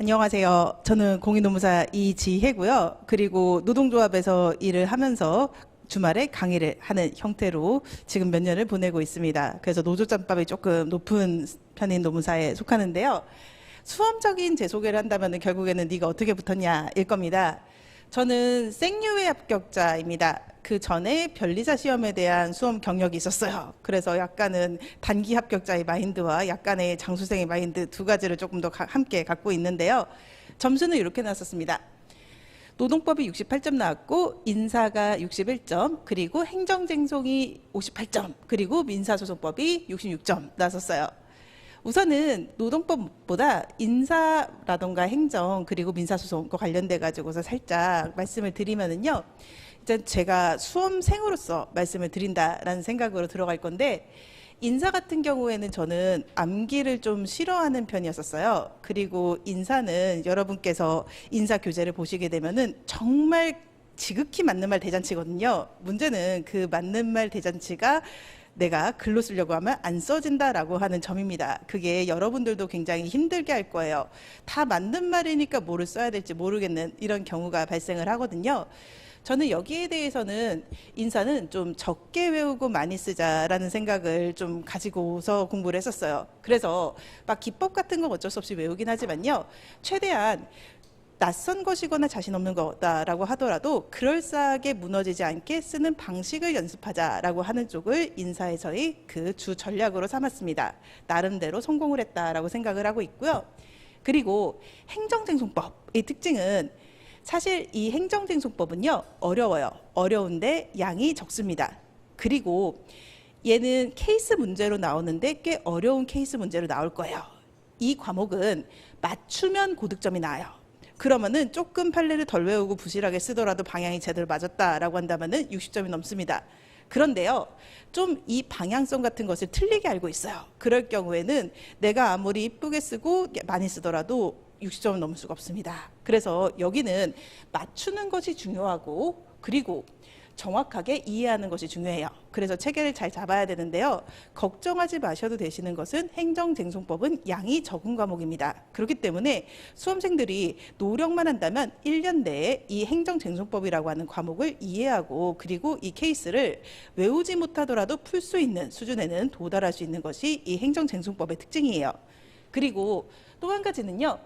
안녕하세요. 저는 공인노무사 이지혜고요. 그리고 노동조합에서 일을 하면서 주말에 강의를 하는 형태로 지금 몇 년을 보내고 있습니다. 그래서 노조짬밥이 조금 높은 편인 노무사에 속하는데요. 수험적인 제 소개를 한다면 결국에는 네가 어떻게 붙었냐 일 겁니다. 저는 생유회 합격자입니다. 그 전에 변리사 시험에 대한 수험 경력이 있었어요. 그래서 약간은 단기 합격자의 마인드와 약간의 장수생의 마인드 두 가지를 조금 더 함께 갖고 있는데요. 점수는 이렇게 나왔습니다. 노동법이 68점 나왔고 인사가 61점, 그리고 행정쟁송이 58점, 그리고 민사소송법이 66점 나왔었어요. 우선은 노동법보다 인사라던가 행정 그리고 민사소송과 관련돼 가지고서 살짝 말씀을 드리면은요. 일단 제가 수험생으로서 말씀을 드린다라는 생각으로 들어갈 건데, 인사 같은 경우에는 저는 암기를 좀 싫어하는 편이었었어요. 그리고 인사는 여러분께서 인사 교재를 보시게 되면은 정말 지극히 맞는 말 대잔치거든요. 문제는 그 맞는 말 대잔치가 내가 글로 쓰려고 하면 안 써진다라고 하는 점입니다. 그게 여러분들도 굉장히 힘들게 할 거예요. 다 맞는 말이니까 뭐를 써야 될지 모르겠는 이런 경우가 발생을 하거든요. 저는 여기에 대해서는 인사는 좀 적게 외우고 많이 쓰자라는 생각을 좀 가지고서 공부를 했었어요. 그래서 막 기법 같은 건 어쩔 수 없이 외우긴 하지만요. 최대한 낯선 것이거나 자신 없는 거다라고 하더라도 그럴싸하게 무너지지 않게 쓰는 방식을 연습하자라고 하는 쪽을 인사에서의 그 주 전략으로 삼았습니다. 나름대로 성공을 했다라고 생각을 하고 있고요. 그리고 행정쟁송법의 특징은 사실 이 행정쟁송법은요, 어려워요. 어려운데 양이 적습니다. 그리고 얘는 케이스 문제로 나오는데 꽤 어려운 케이스 문제로 나올 거예요. 이 과목은 맞추면 고득점이 나와요. 그러면은 조금 판례를 덜 외우고 부실하게 쓰더라도 방향이 제대로 맞았다라고 한다면은 60점이 넘습니다. 그런데요, 좀 이 방향성 같은 것을 틀리게 알고 있어요. 그럴 경우에는 내가 아무리 이쁘게 쓰고 많이 쓰더라도 60점은 넘을 수가 없습니다. 그래서 여기는 맞추는 것이 중요하고, 그리고 정확하게 이해하는 것이 중요해요. 그래서 체계를 잘 잡아야 되는데요. 걱정하지 마셔도 되시는 것은 행정쟁송법은 양이 적은 과목입니다. 그렇기 때문에 수험생들이 노력만 한다면 1년 내에 이 행정쟁송법이라고 하는 과목을 이해하고, 그리고 이 케이스를 외우지 못하더라도 풀 수 있는 수준에는 도달할 수 있는 것이 이 행정쟁송법의 특징이에요. 그리고 또 한 가지는요.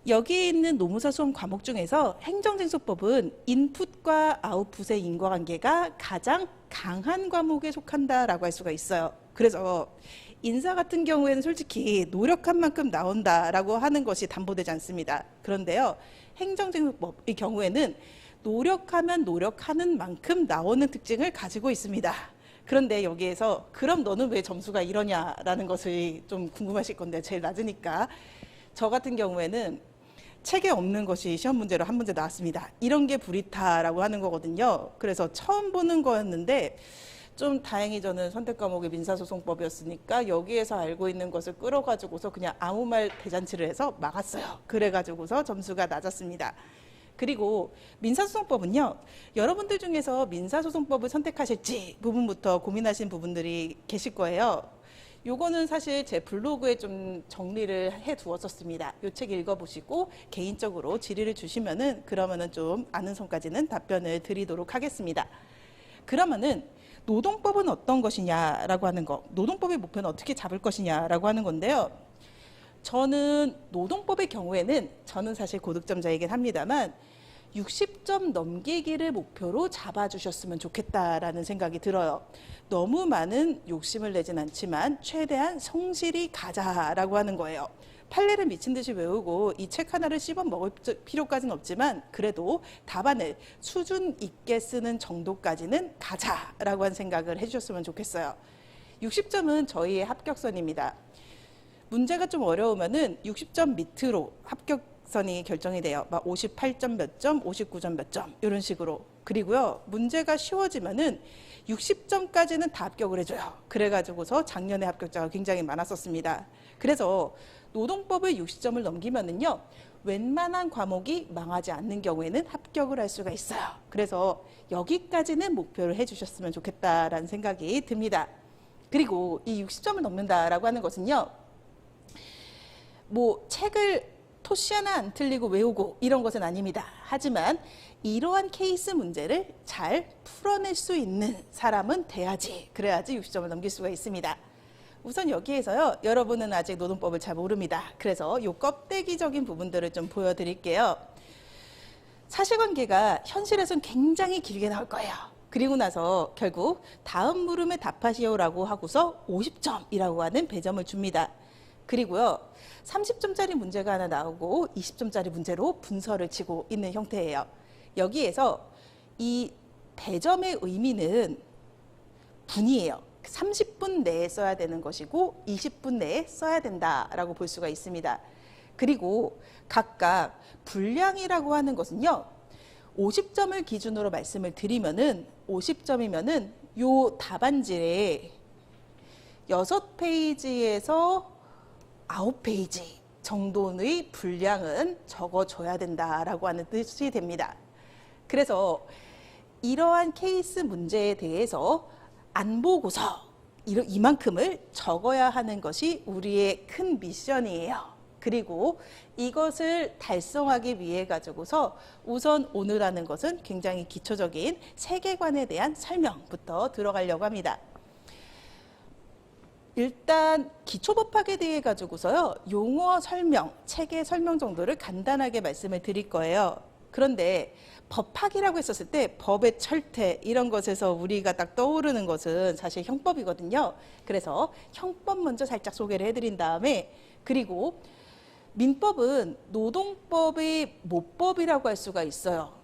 여기에 있는 노무사 수험 과목 중에서 행정쟁송법은 인풋과 아웃풋의 인과관계가 가장 강한 과목에 속한다라고 할 수가 있어요. 그래서 인사 같은 경우에는 솔직히 노력한 만큼 나온다라고 하는 것이 담보되지 않습니다. 그런데요, 행정쟁송법의 경우에는 노력하면 노력하는 만큼 나오는 특징을 가지고 있습니다. 그런데 여기에서 그럼 너는 왜 점수가 이러냐라는 것이 좀 궁금하실 건데, 제일 낮으니까. 저 같은 경우에는 책에 없는 것이 시험 문제로 한 문제 나왔습니다. 이런 게 불이타라고 하는 거거든요. 그래서 처음 보는 거였는데 좀 다행히 저는 선택 과목이 민사소송법이었으니까 여기에서 알고 있는 것을 끌어가지고서 그냥 아무 말 대잔치를 해서 막았어요. 그래가지고서 점수가 낮았습니다. 그리고 민사소송법은요, 여러분들 중에서 민사소송법을 선택하실지 부분부터 고민하신 부분들이 계실 거예요. 요거는 사실 제 블로그에 좀 정리를 해 두었었습니다. 요 책 읽어보시고 개인적으로 질의를 주시면은 그러면은 좀 아는 선까지는 답변을 드리도록 하겠습니다. 그러면은 노동법은 어떤 것이냐라고 하는 거, 노동법의 목표는 어떻게 잡을 것이냐라고 하는 건데요. 저는 노동법의 경우에는 저는 사실 고득점자이긴 합니다만 60점 넘기기를 목표로 잡아주셨으면 좋겠다라는 생각이 들어요. 너무 많은 욕심을 내진 않지만 최대한 성실히 가자라고 하는 거예요. 판례를 미친 듯이 외우고 이 책 하나를 씹어 먹을 필요까지는 없지만 그래도 답안을 수준 있게 쓰는 정도까지는 가자라고 한 생각을 해주셨으면 좋겠어요. 60점은 저희의 합격선입니다. 문제가 좀 어려우면은 60점 밑으로 합격선이 결정이 돼요. 막 58점 몇 점, 59점 몇 점 이런 식으로. 그리고요, 문제가 쉬워지면은 60점까지는 다 합격을 해줘요. 그래가지고서 작년에 합격자가 굉장히 많았었습니다. 그래서 노동법을 60점을 넘기면은요, 웬만한 과목이 망하지 않는 경우에는 합격을 할 수가 있어요. 그래서 여기까지는 목표를 해주셨으면 좋겠다라는 생각이 듭니다. 그리고 이 60점을 넘는다라고 하는 것은요, 뭐 책을 토시 하나 안 틀리고 외우고 이런 것은 아닙니다. 하지만 이러한 케이스 문제를 잘 풀어낼 수 있는 사람은 돼야지, 그래야지 60점을 넘길 수가 있습니다. 우선 여기에서요, 여러분은 아직 노동법을 잘 모릅니다. 그래서 이 껍데기적인 부분들을 좀 보여드릴게요. 사실관계가 현실에서는 굉장히 길게 나올 거예요. 그리고 나서 결국 다음 물음에 답하시오라고 하고서 50점이라고 하는 배점을 줍니다. 그리고요, 30점짜리 문제가 하나 나오고 20점짜리 문제로 분서를 치고 있는 형태예요. 여기에서 이 배점의 의미는 분이에요. 30분 내에 써야 되는 것이고 20분 내에 써야 된다라고 볼 수가 있습니다. 그리고 각각 분량이라고 하는 것은요, 50점을 기준으로 말씀을 드리면은 50점이면은 요 답안지에 6페이지에서 9페이지 정도의 분량은 적어줘야 된다라고 하는 뜻이 됩니다. 그래서 이러한 케이스 문제에 대해서 안 보고서 이만큼을 적어야 하는 것이 우리의 큰 미션이에요. 그리고 이것을 달성하기 위해 가지고서 우선 오늘 하는 것은 굉장히 기초적인 세계관에 대한 설명부터 들어가려고 합니다. 일단 기초법학에 대해 가지고서요, 용어 설명, 체계 설명 정도를 간단하게 말씀을 드릴 거예요. 그런데 법학이라고 했었을 때 법의 철퇴 이런 것에서 우리가 딱 떠오르는 것은 사실 형법이거든요. 그래서 형법 먼저 살짝 소개를 해드린 다음에, 그리고 민법은 노동법의 모법이라고 할 수가 있어요.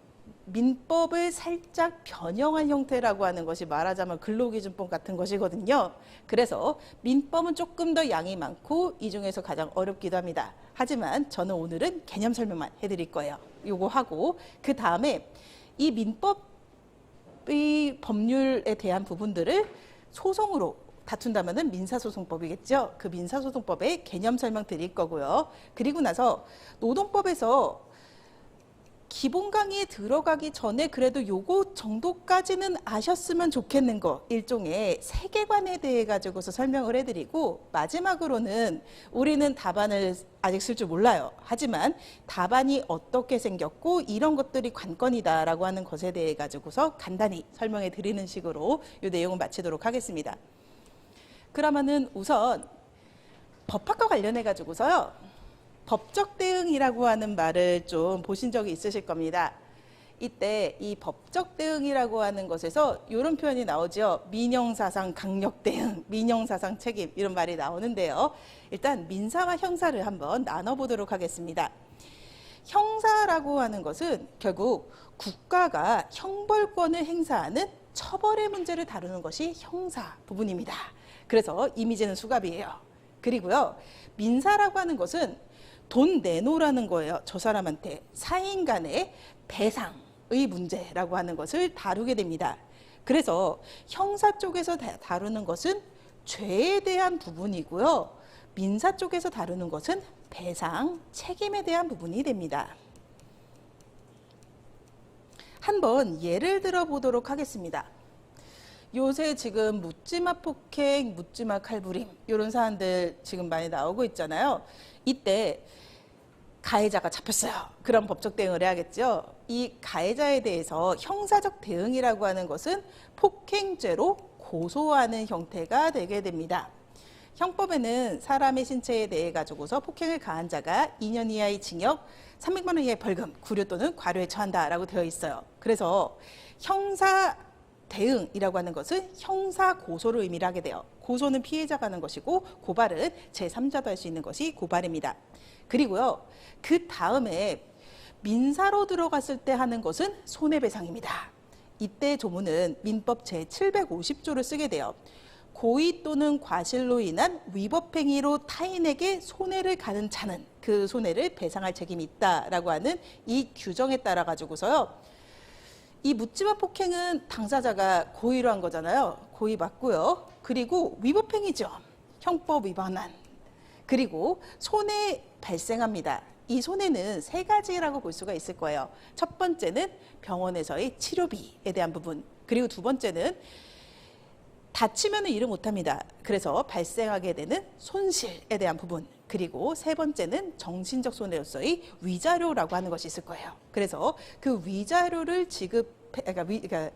민법을 살짝 변형한 형태라고 하는 것이 말하자면 근로기준법 같은 것이거든요. 그래서 민법은 조금 더 양이 많고 이 중에서 가장 어렵기도 합니다. 하지만 저는 오늘은 개념 설명만 해드릴 거예요. 요거 하고 그 다음에 이 민법의 법률에 대한 부분들을 소송으로 다툰다면은 민사소송법이겠죠. 그 민사소송법의 개념 설명 드릴 거고요. 그리고 나서 노동법에서 기본 강의에 들어가기 전에 그래도 요거 정도까지는 아셨으면 좋겠는 거, 일종의 세계관에 대해 가지고서 설명을 해드리고, 마지막으로는 우리는 답안을 아직 쓸 줄 몰라요. 하지만 답안이 어떻게 생겼고 이런 것들이 관건이다라고 하는 것에 대해 가지고서 간단히 설명해 드리는 식으로 이 내용을 마치도록 하겠습니다. 그러면은 우선 법학과 관련해 가지고서요, 법적 대응이라고 하는 말을 좀 보신 적이 있으실 겁니다. 이때 이 법적 대응이라고 하는 것에서 이런 표현이 나오죠. 민형사상 강력 대응, 민형사상 책임, 이런 말이 나오는데요. 일단 민사와 형사를 한번 나눠보도록 하겠습니다. 형사라고 하는 것은 결국 국가가 형벌권을 행사하는 처벌의 문제를 다루는 것이 형사 부분입니다. 그래서 이미지는 수갑이에요. 그리고요, 민사라고 하는 것은 돈 내놓으라는 거예요. 저 사람한테 사인 간의 배상의 문제라고 하는 것을 다루게 됩니다. 그래서 형사 쪽에서 다루는 것은 죄에 대한 부분이고요, 민사 쪽에서 다루는 것은 배상, 책임에 대한 부분이 됩니다. 한번 예를 들어 보도록 하겠습니다. 요새 지금 묻지마 폭행, 묻지마 칼부림 이런 사안들 지금 많이 나오고 있잖아요. 이때 가해자가 잡혔어요. 그럼 법적 대응을 해야겠죠. 이 가해자에 대해서 형사적 대응이라고 하는 것은 폭행죄로 고소하는 형태가 되게 됩니다. 형법에는 사람의 신체에 대해 가지고서 폭행을 가한 자가 2년 이하의 징역, 300만 원 이하의 벌금, 구류 또는 과료에 처한다라고 되어 있어요. 그래서 형사 대응이라고 하는 것은 형사 고소를 의미를 하게 돼요. 고소는 피해자가 하는 것이고 고발은 제3자도 할 수 있는 것이 고발입니다. 그리고요, 그 다음에 민사로 들어갔을 때 하는 것은 손해배상입니다. 이때 조문은 민법 제750조를 쓰게 돼요. 고의 또는 과실로 인한 위법행위로 타인에게 손해를 가는 자는 그 손해를 배상할 책임이 있다라고 하는 이 규정에 따라 가지고서요, 이 묻지마 폭행은 당사자가 고의로 한 거잖아요. 고의 맞고요. 그리고 위법행위죠. 형법 위반한. 그리고 손해 발생합니다. 이 손해는 세 가지라고 볼 수가 있을 거예요. 첫 번째는 병원에서의 치료비에 대한 부분. 그리고 두 번째는 다치면 일을 못합니다. 그래서 발생하게 되는 손실에 대한 부분. 그리고 세 번째는 정신적 손해로서의 위자료라고 하는 것이 있을 거예요. 그래서 그 위자료를 그러니까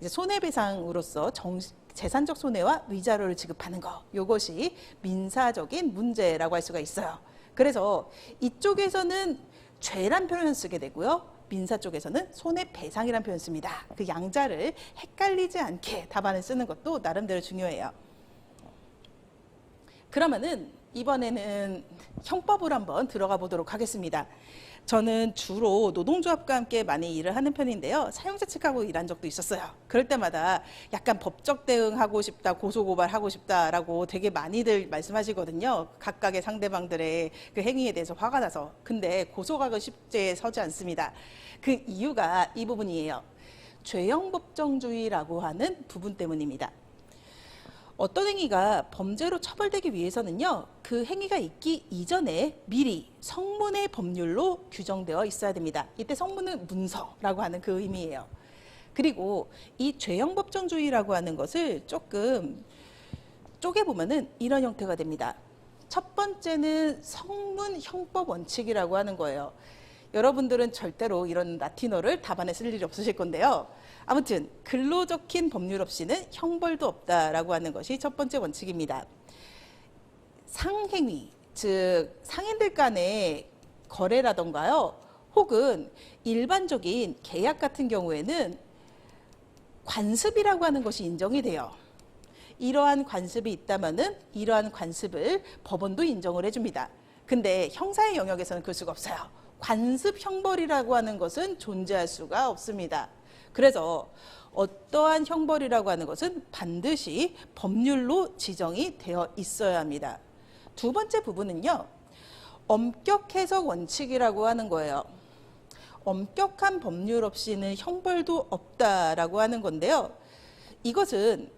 이제 손해배상으로서 재산적 손해와 위자료를 지급하는 거, 이것이 민사적인 문제라고 할 수가 있어요. 그래서 이쪽에서는 죄란 표현을 쓰게 되고요. 민사 쪽에서는 손해배상이라는 표현을 씁니다. 그 양자를 헷갈리지 않게 답안을 쓰는 것도 나름대로 중요해요. 그러면은 이번에는 형법으로 한번 들어가 보도록 하겠습니다. 저는 주로 노동조합과 함께 많이 일을 하는 편인데요. 사용자 측하고 일한 적도 있었어요. 그럴 때마다 약간 법적 대응하고 싶다, 고소고발하고 싶다라고 되게 많이들 말씀하시거든요. 각각의 상대방들의 그 행위에 대해서 화가 나서. 근데 고소가 쉽게 서지 않습니다. 그 이유가 이 부분이에요. 죄형법정주의라고 하는 부분 때문입니다. 어떤 행위가 범죄로 처벌되기 위해서는요, 그 행위가 있기 이전에 미리 성문의 법률로 규정되어 있어야 됩니다. 이때 성문은 문서라고 하는 그 의미예요. 그리고 이 죄형법정주의라고 하는 것을 조금 쪼개보면은 이런 형태가 됩니다. 첫 번째는 성문 형법 원칙이라고 하는 거예요. 여러분들은 절대로 이런 라틴어를 답안에 쓸 일이 없으실 건데요. 아무튼 글로 적힌 법률 없이는 형벌도 없다라고 하는 것이 첫 번째 원칙입니다. 상행위, 즉 상인들 간의 거래라던가요, 혹은 일반적인 계약 같은 경우에는 관습이라고 하는 것이 인정이 돼요. 이러한 관습이 있다면은 이러한 관습을 법원도 인정을 해줍니다. 근데 형사의 영역에서는 그럴 수가 없어요. 관습 형벌이라고 하는 것은 존재할 수가 없습니다. 그래서 어떠한 형벌이라고 하는 것은 반드시 법률로 지정이 되어 있어야 합니다. 두 번째 부분은요, 엄격 해석 원칙이라고 하는 거예요. 엄격한 법률 없이는 형벌도 없다라고 하는 건데요. 이것은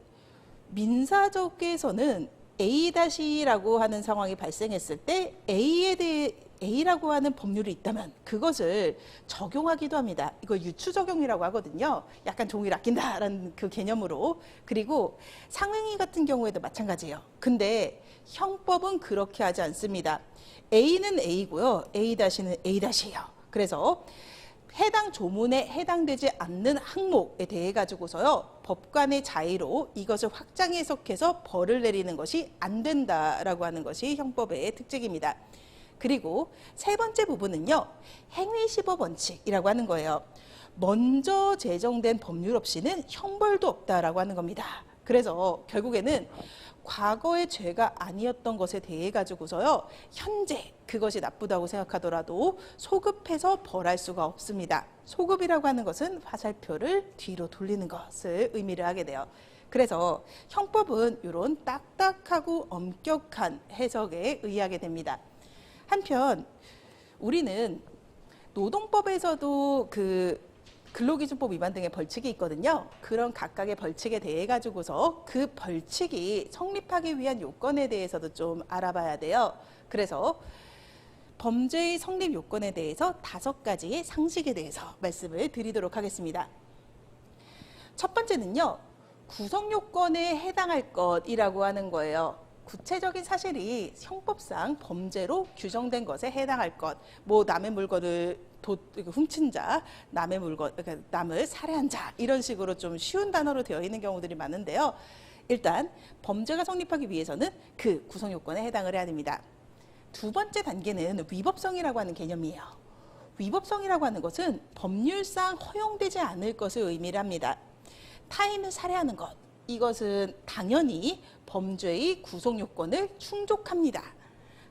민사적에서는 A-라고 하는 상황이 발생했을 때 A에 대해 A라고 하는 법률이 있다면 그것을 적용하기도 합니다. 이걸 유추 적용이라고 하거든요. 약간 종이를 아낀다라는 그 개념으로. 그리고 상행위 같은 경우에도 마찬가지예요. 근데 형법은 그렇게 하지 않습니다. A는 A고요. A-는 A-예요. 그래서 해당 조문에 해당되지 않는 항목에 대해 가지고서요, 법관의 자의로 이것을 확장 해석해서 벌을 내리는 것이 안 된다라고 하는 것이 형법의 특징입니다. 그리고 세 번째 부분은요, 행위시법 원칙이라고 하는 거예요. 먼저 제정된 법률 없이는 형벌도 없다라고 하는 겁니다. 그래서 결국에는 과거의 죄가 아니었던 것에 대해 가지고서요, 현재 그것이 나쁘다고 생각하더라도 소급해서 벌할 수가 없습니다. 소급이라고 하는 것은 화살표를 뒤로 돌리는 것을 의미를 하게 돼요. 그래서 형법은 이런 딱딱하고 엄격한 해석에 의하게 됩니다. 한편 우리는 노동법에서도 그 근로기준법 위반 등의 벌칙이 있거든요. 그런 각각의 벌칙에 대해 가지고서 그 벌칙이 성립하기 위한 요건에 대해서도 좀 알아봐야 돼요. 그래서 범죄의 성립 요건에 대해서 5가지의 상식에 대해서 말씀을 드리도록 하겠습니다. 첫 번째는요, 구성 요건에 해당할 것이라고 하는 거예요. 구체적인 사실이 형법상 범죄로 규정된 것에 해당할 것, 뭐 남의 물건을 훔친 자, 남의 물건, 그러니까 남을 살해한 자, 이런 식으로 좀 쉬운 단어로 되어 있는 경우들이 많은데요. 일단 범죄가 성립하기 위해서는 그 구성 요건에 해당을 해야 됩니다. 두 번째 단계는 위법성이라고 하는 개념이에요. 위법성이라고 하는 것은 법률상 허용되지 않을 것을 의미를 합니다. 타인을 살해하는 것, 이것은 당연히 범죄의 구성 요건을 충족합니다.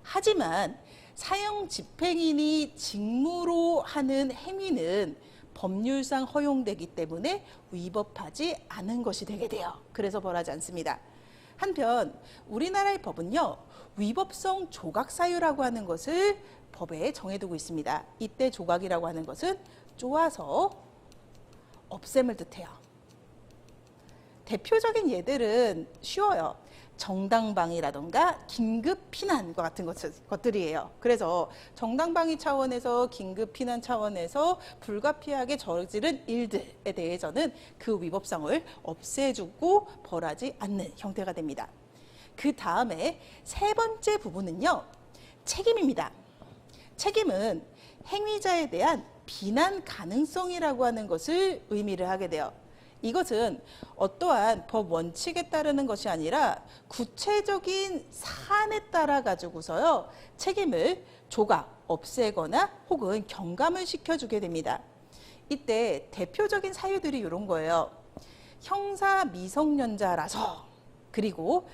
하지만 사형 집행인이 직무로 하는 행위는 법률상 허용되기 때문에 위법하지 않은 것이 되게 돼요. 그래서 벌하지 않습니다. 한편 우리나라의 법은요, 위법성 조각 사유라고 하는 것을 법에 정해두고 있습니다. 이때 조각이라고 하는 것은 쪼아서 없앰을 뜻해요. 대표적인 예들은 쉬워요. 정당방위라던가 긴급 피난과 같은 것들이에요. 그래서 정당방위 차원에서 긴급 피난 차원에서 불가피하게 저지른 일들에 대해서는 그 위법성을 없애주고 벌하지 않는 형태가 됩니다. 그 다음에 세 번째 부분은요, 책임입니다. 책임은 행위자에 대한 비난 가능성이라고 하는 것을 의미를 하게 돼요. 이것은 어떠한 법 원칙에 따르는 것이 아니라 구체적인 사안에 따라 가지고서요, 책임을 조각, 없애거나 혹은 경감을 시켜주게 됩니다. 이때 대표적인 사유들이 이런 거예요. 형사 미성년자라서, 그리고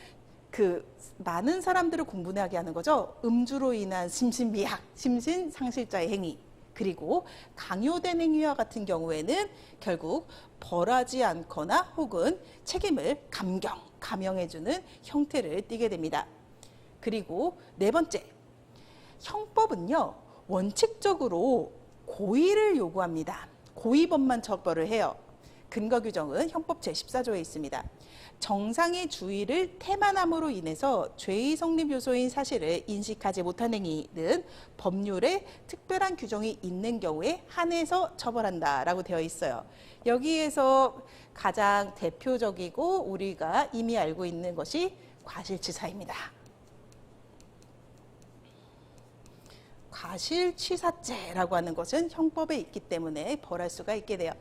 그 많은 사람들을 공분하게 하는 거죠. 음주로 인한 심신미약, 심신상실자의 행위, 그리고 강요된 행위와 같은 경우에는 결국 벌하지 않거나 혹은 책임을 감형해주는 형태를 띠게 됩니다. 그리고 네 번째, 형법은요, 원칙적으로 고의를 요구합니다. 고의범만 처벌을 해요. 근거 규정은 형법 제14조에 있습니다. 정상의 주의를 태만함으로 인해서 죄의 성립 요소인 사실을 인식하지 못한 행위는 법률에 특별한 규정이 있는 경우에 한해서 처벌한다라고 되어 있어요. 여기에서 가장 대표적이고 우리가 이미 알고 있는 것이 과실치사입니다. 과실치사죄라고 하는 것은 형법에 있기 때문에 벌할 수가 있게 돼요.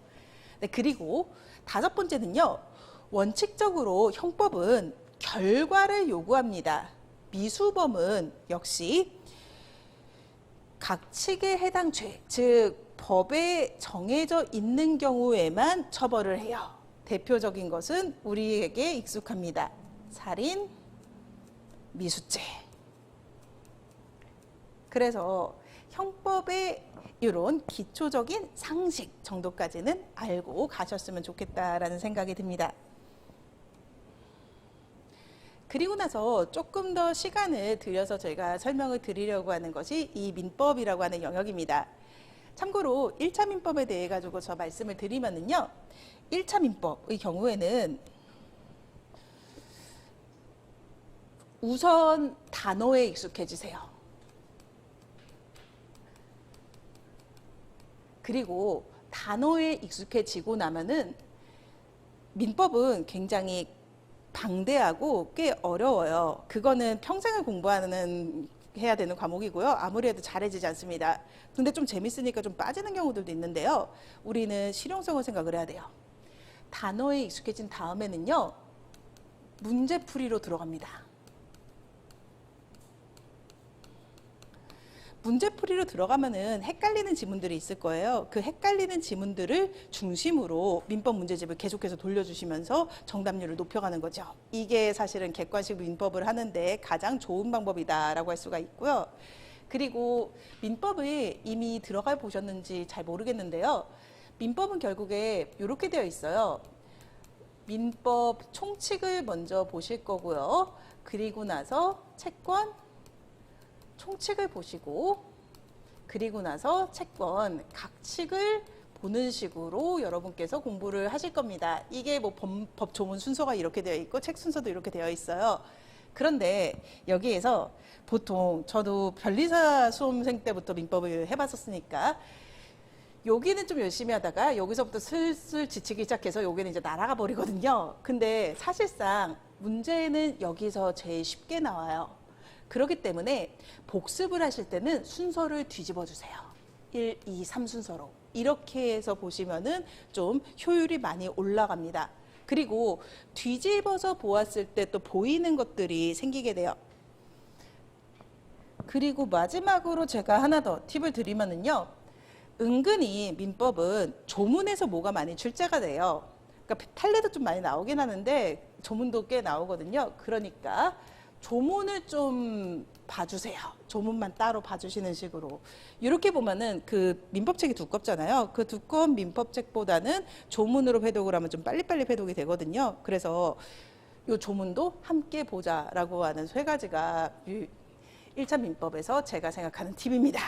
네, 그리고 다섯 번째는요, 원칙적으로 형법은 결과를 요구합니다. 미수범은 역시 각 측에 해당 죄, 즉 법에 정해져 있는 경우에만 처벌을 해요. 대표적인 것은 우리에게 익숙합니다. 살인, 미수죄. 그래서 형법의 이런 기초적인 상식 정도까지는 알고 가셨으면 좋겠다라는 생각이 듭니다. 그리고 나서 조금 더 시간을 들여서 저희가 설명을 드리려고 하는 것이 이 민법이라고 하는 영역입니다. 참고로 1차 민법에 대해 가지고 저 말씀을 드리면은요, 1차 민법의 경우에는 우선 단어에 익숙해지세요. 그리고 단어에 익숙해지고 나면은 민법은 굉장히 방대하고 꽤 어려워요. 그거는 평생을 해야 되는 과목이고요. 아무리 해도 잘해지지 않습니다. 근데 좀 재밌으니까 좀 빠지는 경우들도 있는데요. 우리는 실용성을 생각을 해야 돼요. 단어에 익숙해진 다음에는요, 문제풀이로 들어갑니다. 문제풀이로 들어가면은 헷갈리는 지문들이 있을 거예요. 그 헷갈리는 지문들을 중심으로 민법 문제집을 계속해서 돌려주시면서 정답률을 높여가는 거죠. 이게 사실은 객관식 민법을 하는데 가장 좋은 방법이다라고 할 수가 있고요. 그리고 민법을 이미 들어가 보셨는지 잘 모르겠는데요. 민법은 결국에 이렇게 되어 있어요. 민법 총칙을 먼저 보실 거고요. 그리고 나서 채권, 총칙을 보시고, 그리고 나서 채권 각 칙을 보는 식으로 여러분께서 공부를 하실 겁니다. 이게 뭐 법 조문 순서가 이렇게 되어 있고 책 순서도 이렇게 되어 있어요. 그런데 여기에서 보통 저도 변리사 수험생 때부터 민법을 해봤었으니까 여기는 좀 열심히 하다가 여기서부터 슬슬 지치기 시작해서 여기는 이제 날아가 버리거든요. 근데 사실상 문제는 여기서 제일 쉽게 나와요. 그렇기 때문에 복습을 하실 때는 순서를 뒤집어 주세요. 1, 2, 3 순서로. 이렇게 해서 보시면은 좀 효율이 많이 올라갑니다. 그리고 뒤집어서 보았을 때 또 보이는 것들이 생기게 돼요. 그리고 마지막으로 제가 하나 더 팁을 드리면은요, 은근히 민법은 조문에서 뭐가 많이 출제가 돼요. 그러니까 판례도 좀 많이 나오긴 하는데 조문도 꽤 나오거든요. 그러니까 조문을 좀 봐주세요. 조문만 따로 봐주시는 식으로. 이렇게 보면은 그 민법책이 두껍잖아요. 그 두꺼운 민법책보다는 조문으로 회독을 하면 좀 빨리빨리 회독이 되거든요. 그래서 이 조문도 함께 보자라고 하는 세 가지가 1차 민법에서 제가 생각하는 팁입니다.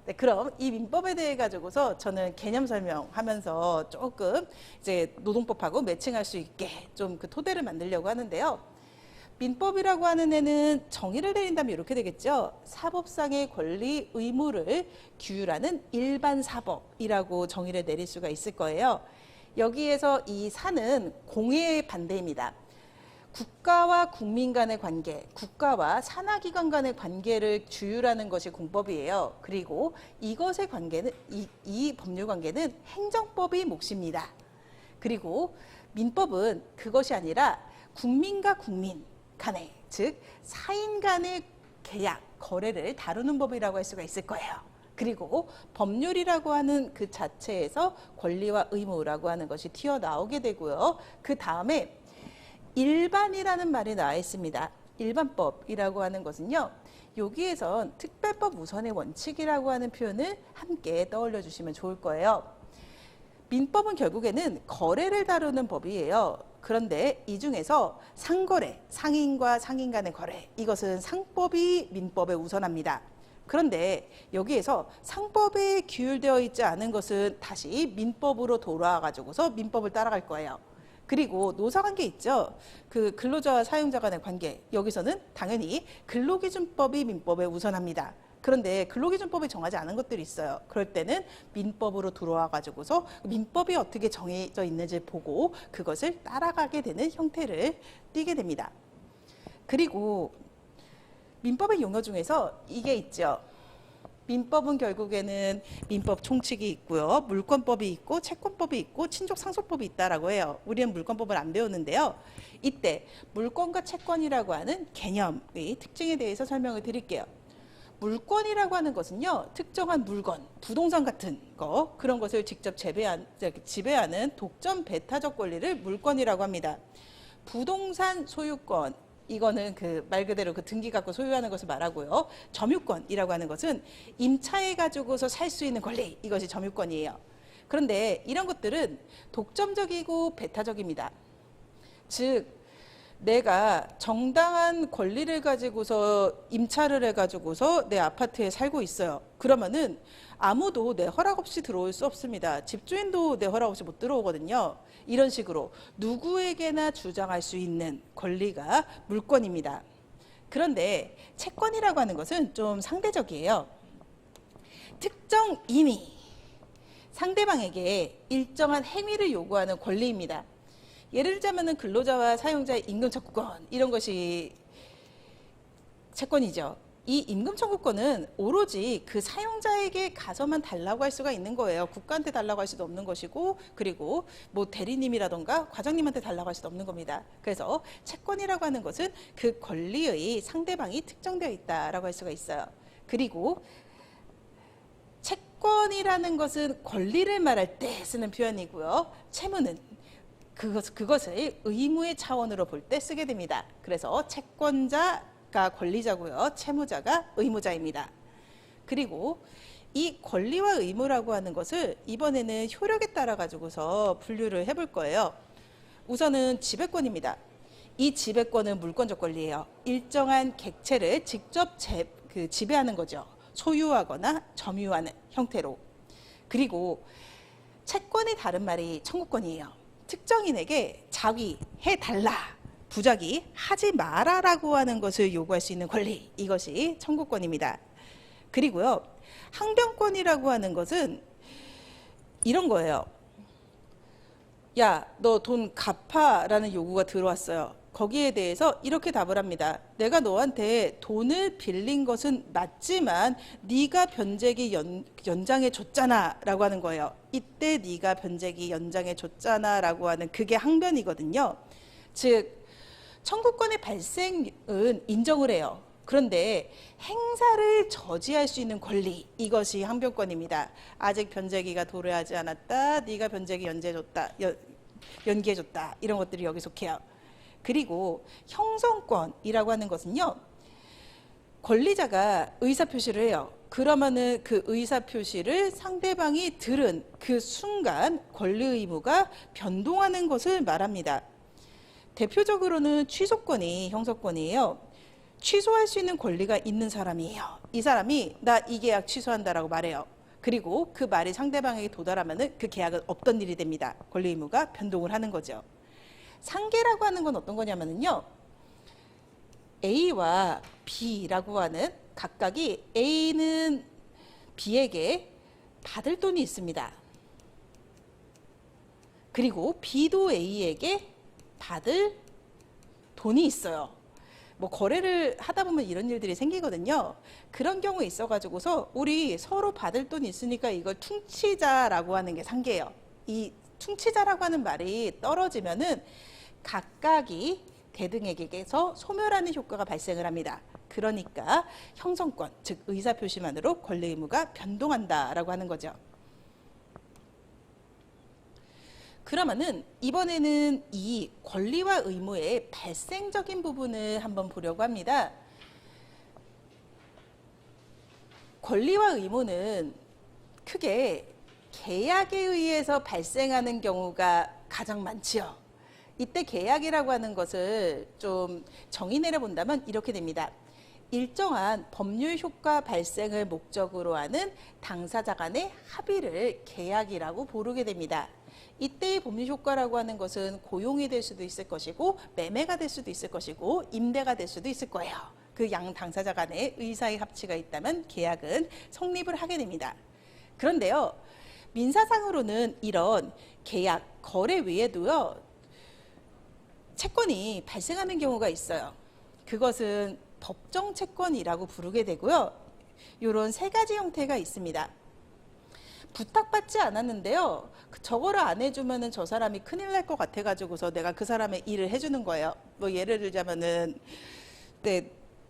네, 그럼 이 민법에 대해 가지고서 저는 개념 설명하면서 조금 이제 노동법하고 매칭할 수 있게 좀 그 토대를 만들려고 하는데요. 민법이라고 하는 애는 정의를 내린다면 이렇게 되겠죠. 사법상의 권리, 의무를 규율하는 일반 사법이라고 정의를 내릴 수가 있을 거예요. 여기에서 이 사는 공의 반대입니다. 국가와 국민 간의 관계, 국가와 산하기관 간의 관계를 주율하는 것이 공법이에요. 그리고 이것의 관계는, 이 법률 관계는 행정법이 몫입니다. 그리고 민법은 그것이 아니라 국민과 국민 간의, 즉 사인 간의 계약, 거래를 다루는 법이라고 할 수가 있을 거예요. 그리고 법률이라고 하는 그 자체에서 권리와 의무라고 하는 것이 튀어나오게 되고요. 그 다음에 일반이라는 말이 나와 있습니다. 일반법이라고 하는 것은요. 여기에선 특별법 우선의 원칙이라고 하는 표현을 함께 떠올려 주시면 좋을 거예요. 민법은 결국에는 거래를 다루는 법이에요. 그런데 이 중에서 상거래, 상인과 상인 간의 거래, 이것은 상법이 민법에 우선합니다. 그런데 여기에서 상법에 규율되어 있지 않은 것은 다시 민법으로 돌아와 가지고서 민법을 따라갈 거예요. 그리고 노사관계 있죠. 그 근로자와 사용자 간의 관계. 여기서는 당연히 근로기준법이 민법에 우선합니다. 그런데 근로기준법이 정하지 않은 것들이 있어요. 그럴 때는 민법으로 들어와 가지고서 민법이 어떻게 정해져 있는지 보고 그것을 따라가게 되는 형태를 띠게 됩니다. 그리고 민법의 용어 중에서 이게 있죠. 민법은 결국에는 민법 총칙이 있고요. 물권법이 있고 채권법이 있고 친족 상속법이 있다라고 해요. 우리는 물권법을 안 배우는데요. 이때 물권과 채권이라고 하는 개념의 특징에 대해서 설명을 드릴게요. 물권이라고 하는 것은요. 특정한 물건, 부동산 같은 거 그런 것을 직접 지배하는 독점 배타적 권리를 물권이라고 합니다. 부동산 소유권 이거는 그 말 그대로 그 등기 갖고 소유하는 것을 말하고요. 점유권이라고 하는 것은 임차해 가지고서 살 수 있는 권리 이것이 점유권이에요. 그런데 이런 것들은 독점적이고 배타적입니다. 즉 내가 정당한 권리를 가지고서 임차를 해가지고서 내 아파트에 살고 있어요. 그러면은 아무도 내 허락 없이 들어올 수 없습니다. 집주인도 내 허락 없이 못 들어오거든요. 이런 식으로 누구에게나 주장할 수 있는 권리가 물권입니다. 그런데 채권이라고 하는 것은 좀 상대적이에요. 특정인이 상대방에게 일정한 행위를 요구하는 권리입니다. 예를 들자면 근로자와 사용자의 임금 청구권 이런 것이 채권이죠. 이 임금 청구권은 오로지 그 사용자에게 가서만 달라고 할 수가 있는 거예요. 국가한테 달라고 할 수도 없는 것이고 그리고 뭐 대리님이라던가 과장님한테 달라고 할 수도 없는 겁니다. 그래서 채권이라고 하는 것은 그 권리의 상대방이 특정되어 있다라고 할 수가 있어요. 그리고 채권이라는 것은 권리를 말할 때 쓰는 표현이고요. 채무는 그것을 의무의 차원으로 볼 때 쓰게 됩니다. 그래서 채권자가 권리자고요. 채무자가 의무자입니다. 그리고 이 권리와 의무라고 하는 것을 이번에는 효력에 따라 가지고서 분류를 해볼 거예요. 우선은 지배권입니다. 이 지배권은 물권적 권리예요. 일정한 객체를 직접 지배하는 거죠. 소유하거나 점유하는 형태로. 그리고 채권의 다른 말이 청구권이에요. 특정인에게 자기 해달라, 부작위 하지 마라라고 하는 것을 요구할 수 있는 권리, 이것이 청구권입니다. 그리고요, 항변권이라고 하는 것은 이런 거예요. 야, 너 돈 갚아라는 요구가 들어왔어요. 거기에 대해서 이렇게 답을 합니다. 내가 너한테 돈을 빌린 것은 맞지만 네가 변제기 연장해 줬잖아 라고 하는 거예요. 이때 네가 변제기 연장해 줬잖아 라고 하는 그게 항변이거든요. 즉 청구권의 발생은 인정을 해요. 그런데 행사를 저지할 수 있는 권리, 이것이 항변권입니다. 아직 변제기가 도래하지 않았다. 네가 변제기 연기해줬다. 이런 것들이 여기 속해요. 그리고 형성권이라고 하는 것은요. 권리자가 의사표시를 해요. 그러면은 그 의사표시를 상대방이 들은 그 순간 권리 의무가 변동하는 것을 말합니다. 대표적으로는 취소권이 형성권이에요. 취소할 수 있는 권리가 있는 사람이에요. 이 사람이 나 이 계약 취소한다라고 말해요. 그리고 그 말이 상대방에게 도달하면은 그 계약은 없던 일이 됩니다. 권리 의무가 변동을 하는 거죠. 상계라고 하는 건 어떤 거냐면요. A와 B라고 하는 각각이 A는 B에게 받을 돈이 있습니다. 그리고 B도 A에게 받을 돈이 있어요. 뭐 거래를 하다 보면 이런 일들이 생기거든요. 그런 경우에 있어가지고서 우리 서로 받을 돈이 있으니까 이걸 퉁치자라고 하는 게 상계예요. 이 퉁치자라고 하는 말이 떨어지면은 각각이 대등에게서 소멸하는 효과가 발생을 합니다. 그러니까 형성권, 즉 의사표시만으로 권리 의무가 변동한다라고 하는 거죠. 그러면은 이번에는 이 권리와 의무의 발생적인 부분을 한번 보려고 합니다. 권리와 의무는 크게 계약에 의해서 발생하는 경우가 가장 많지요. 이때 계약이라고 하는 것을 좀 정의 내려본다면 이렇게 됩니다. 일정한 법률 효과 발생을 목적으로 하는 당사자 간의 합의를 계약이라고 부르게 됩니다. 이때의 법률 효과라고 하는 것은 고용이 될 수도 있을 것이고 매매가 될 수도 있을 것이고 임대가 될 수도 있을 거예요. 그 양 당사자 간의 의사의 합치가 있다면 계약은 성립을 하게 됩니다. 그런데요, 민사상으로는 이런 계약, 거래 외에도요, 채권이 발생하는 경우가 있어요. 그것은 법정 채권이라고 부르게 되고요. 이런 세 가지 형태가 있습니다. 부탁받지 않았는데요, 저거를 안 해주면은 저 사람이 큰일 날 것 같아가지고서 내가 그 사람의 일을 해주는 거예요. 뭐 예를 들자면은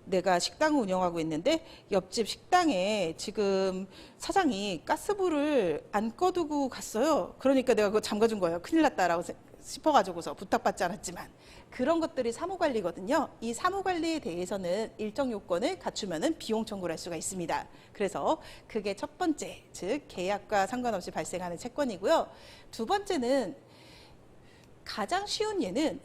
내가 식당을 운영하고 있는데 옆집 식당에 지금 사장이 가스불을 안 꺼두고 갔어요. 그러니까 내가 그거 잠가준 거예요. 큰일 났다라고 싶어가지고서 부탁받지 않았지만. 그런 것들이 사무관리거든요. 이 사무관리에 대해서는 일정 요건을 갖추면은 비용 청구를 할 수가 있습니다. 그래서 그게 첫 번째, 즉 계약과 상관없이 발생하는 채권이고요. 두 번째는 가장 쉬운 예는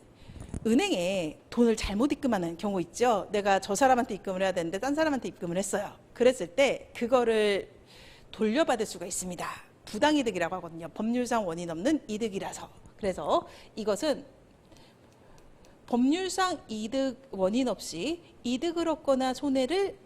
은행에 돈을 잘못 입금하는 경우 있죠. 내가 저 사람한테 입금을 해야 되는데 딴 사람한테 입금을 했어요. 그랬을 때 그거를 돌려받을 수가 있습니다. 부당이득이라고 하거든요. 법률상 원인 없는 이득이라서. 그래서 이것은 법률상 이득 원인 없이 이득을 얻거나 손해를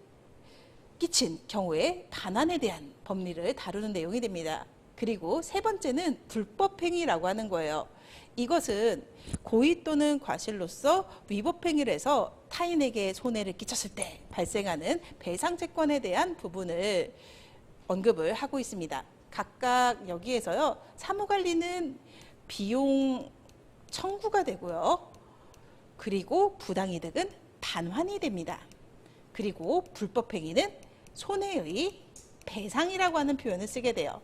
끼친 경우에 반환에 대한 법리를 다루는 내용이 됩니다. 그리고 세 번째는 불법행위라고 하는 거예요. 이것은 고의 또는 과실로서 위법행위를 해서 타인에게 손해를 끼쳤을 때 발생하는 배상채권에 대한 부분을 언급을 하고 있습니다. 각각 여기에서요, 사무관리는 비용 청구가 되고요. 그리고 부당이득은 반환이 됩니다. 그리고 불법행위는 손해의 배상이라고 하는 표현을 쓰게 돼요.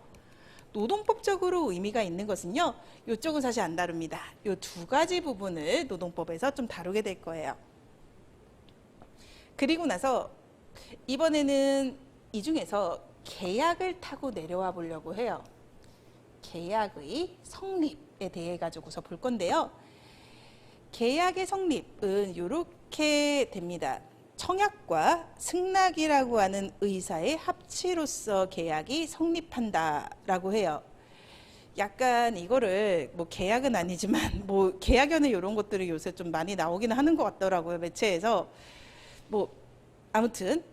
노동법적으로 의미가 있는 것은요, 이쪽은 사실 안 다룹니다. 이 두 가지 부분을 노동법에서 좀 다루게 될 거예요. 그리고 나서 이번에는 이 중에서 계약을 타고 내려와 보려고 해요. 계약의 성립에 대해 가지고서 볼 건데요. 계약의 성립은 이렇게 됩니다. 청약과 승낙이라고 하는 의사의 합치로서 계약이 성립한다라고 해요. 약간 이거를 뭐 계약은 아니지만 뭐 계약연의 이런 것들이 요새 좀 많이 나오기는 하는 것 같더라고요, 매체에서. 뭐 아무튼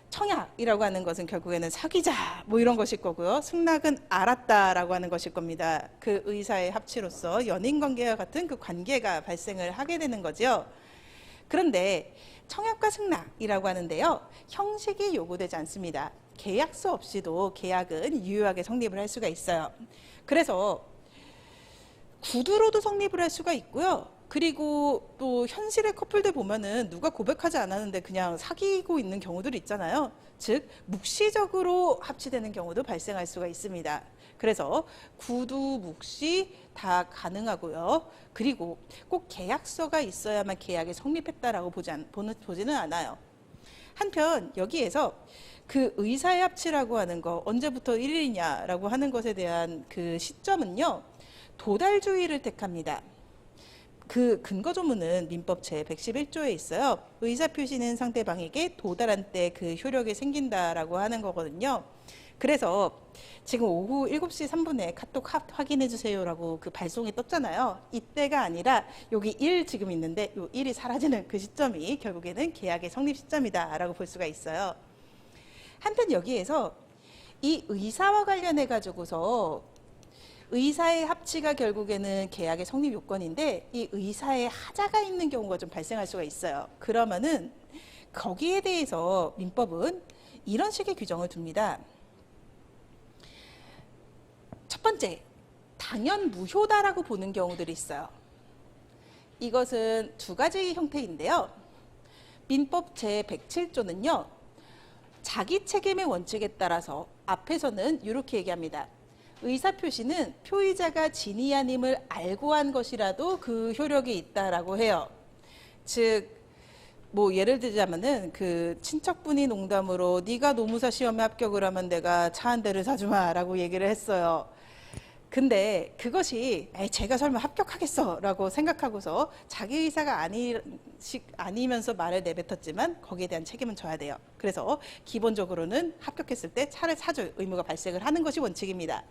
청약이라고 하는 것은 결국에는 사귀자 뭐 이런 것일 거고요. 승낙은 알았다라고 하는 것일 겁니다. 그 의사의 합치로서 연인 관계와 같은 그 관계가 발생을 하게 되는 거죠. 그런데 청약과 승낙이라고 하는데요, 형식이 요구되지 않습니다. 계약서 없이도 계약은 유효하게 성립을 할 수가 있어요. 그래서 구두로도 성립을 할 수가 있고요. 그리고 또 현실의 커플들 보면은 누가 고백하지 않았는데 그냥 사귀고 있는 경우들이 있잖아요. 즉 묵시적으로 합치되는 경우도 발생할 수가 있습니다. 그래서 구두, 묵시 다 가능하고요. 그리고 꼭 계약서가 있어야만 계약이 성립했다라고 보지는 않아요. 한편 여기에서 그 의사의 합치라고 하는 거 언제부터 1일이냐라고 하는 것에 대한 그 시점은요, 도달주의를 택합니다. 그 근거 조문은 민법 제111조에 있어요. 의사표시는 상대방에게 도달한 때 그 효력이 생긴다라고 하는 거거든요. 그래서 지금 오후 7시 3분에 카톡 확인해 주세요라고 그 발송이 떴잖아요. 이때가 아니라 여기 1 지금 있는데 이 1이 사라지는 그 시점이 결국에는 계약의 성립 시점이다라고 볼 수가 있어요. 한편 여기에서 이 의사와 관련해 가지고서 의사의 합치가 결국에는 계약의 성립 요건인데 이 의사의 하자가 있는 경우가 좀 발생할 수가 있어요. 그러면은 거기에 대해서 민법은 이런 식의 규정을 둡니다. 첫 번째, 당연 무효다라고 보는 경우들이 있어요. 이것은 두 가지 형태인데요. 민법 제107조는요. 자기 책임의 원칙에 따라서 앞에서는 이렇게 얘기합니다. 의사표시는 표의자가 진위 아님을 알고 한 것이라도 그 효력이 있다라고 해요. 즉, 뭐 예를 들자면은 그 친척분이 농담으로 네가 노무사 시험에 합격을 하면 내가 차 한 대를 사주마라고 얘기를 했어요. 근데 그것이 제가 설마 합격하겠어 라고 생각하고서 자기 의사가 아니면서 말을 내뱉었지만 거기에 대한 책임은 져야 돼요. 그래서 기본적으로는 합격했을 때 차를 사줄 의무가 발생을 하는 것이 원칙입니다.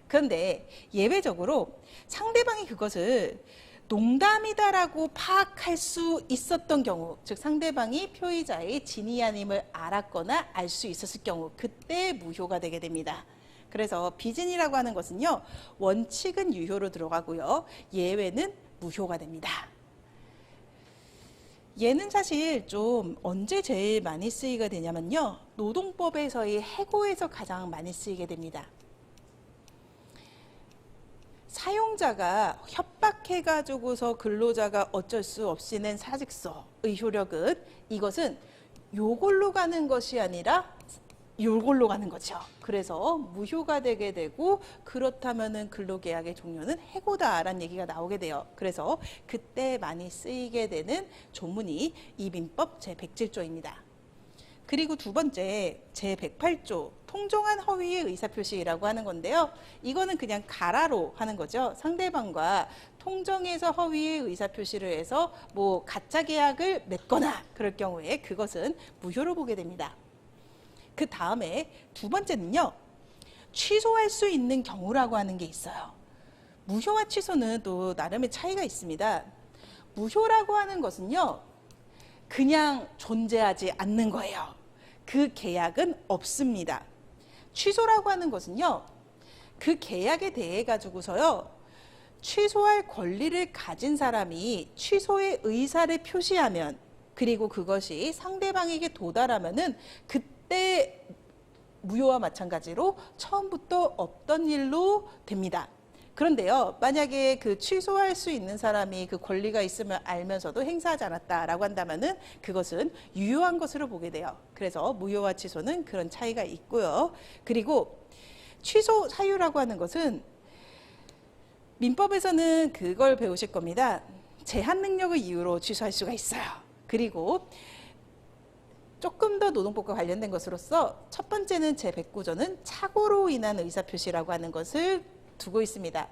그런데 예외적으로 상대방이 그것을 농담이다라고 파악할 수 있었던 경우, 즉 상대방이 표의자의 진위 아님을 알았거나 알 수 있었을 경우, 그때 무효가 되게 됩니다. 그래서 비진이라고 하는 것은요, 원칙은 유효로 들어가고요, 예외는 무효가 됩니다. 얘는 사실 좀 언제 제일 많이 쓰이게 되냐면요, 노동법에서의 해고에서 가장 많이 쓰이게 됩니다. 사용자가 협박해가지고서 근로자가 어쩔 수 없이 낸 사직서의 효력은, 이것은 요걸로 가는 것이 아니라 요걸로 가는 거죠. 그래서 무효가 되게 되고, 그렇다면은 근로계약의 종료는 해고다라는 얘기가 나오게 돼요. 그래서 그때 많이 쓰이게 되는 조문이 이 민법 제107조입니다. 그리고 두 번째 제108조 통정한 허위의 의사표시라고 하는 건데요. 이거는 그냥 가라로 하는 거죠. 상대방과 통정해서 허위의 의사표시를 해서 뭐 가짜 계약을 맺거나 그럴 경우에 그것은 무효로 보게 됩니다. 그 다음에 두 번째는요, 취소할 수 있는 경우라고 하는 게 있어요. 무효와 취소는 또 나름의 차이가 있습니다. 무효라고 하는 것은요, 그냥 존재하지 않는 거예요. 그 계약은 없습니다. 취소라고 하는 것은요, 그 계약에 대해 가지고서요, 취소할 권리를 가진 사람이 취소의 의사를 표시하면, 그리고 그것이 상대방에게 도달하면은 그때 무효와 마찬가지로 처음부터 없던 일로 됩니다. 그런데요, 만약에 그 취소할 수 있는 사람이 그 권리가 있으면 알면서도 행사하지 않았다라고 한다면은 그것은 유효한 것으로 보게 돼요. 그래서 무효와 취소는 그런 차이가 있고요. 그리고 취소 사유라고 하는 것은 민법에서는 그걸 배우실 겁니다. 제한 능력을 이유로 취소할 수가 있어요. 그리고 조금 더 노동법과 관련된 것으로서 첫 번째는 제109조는 착오로 인한 의사표시라고 하는 것을 두고 있습니다.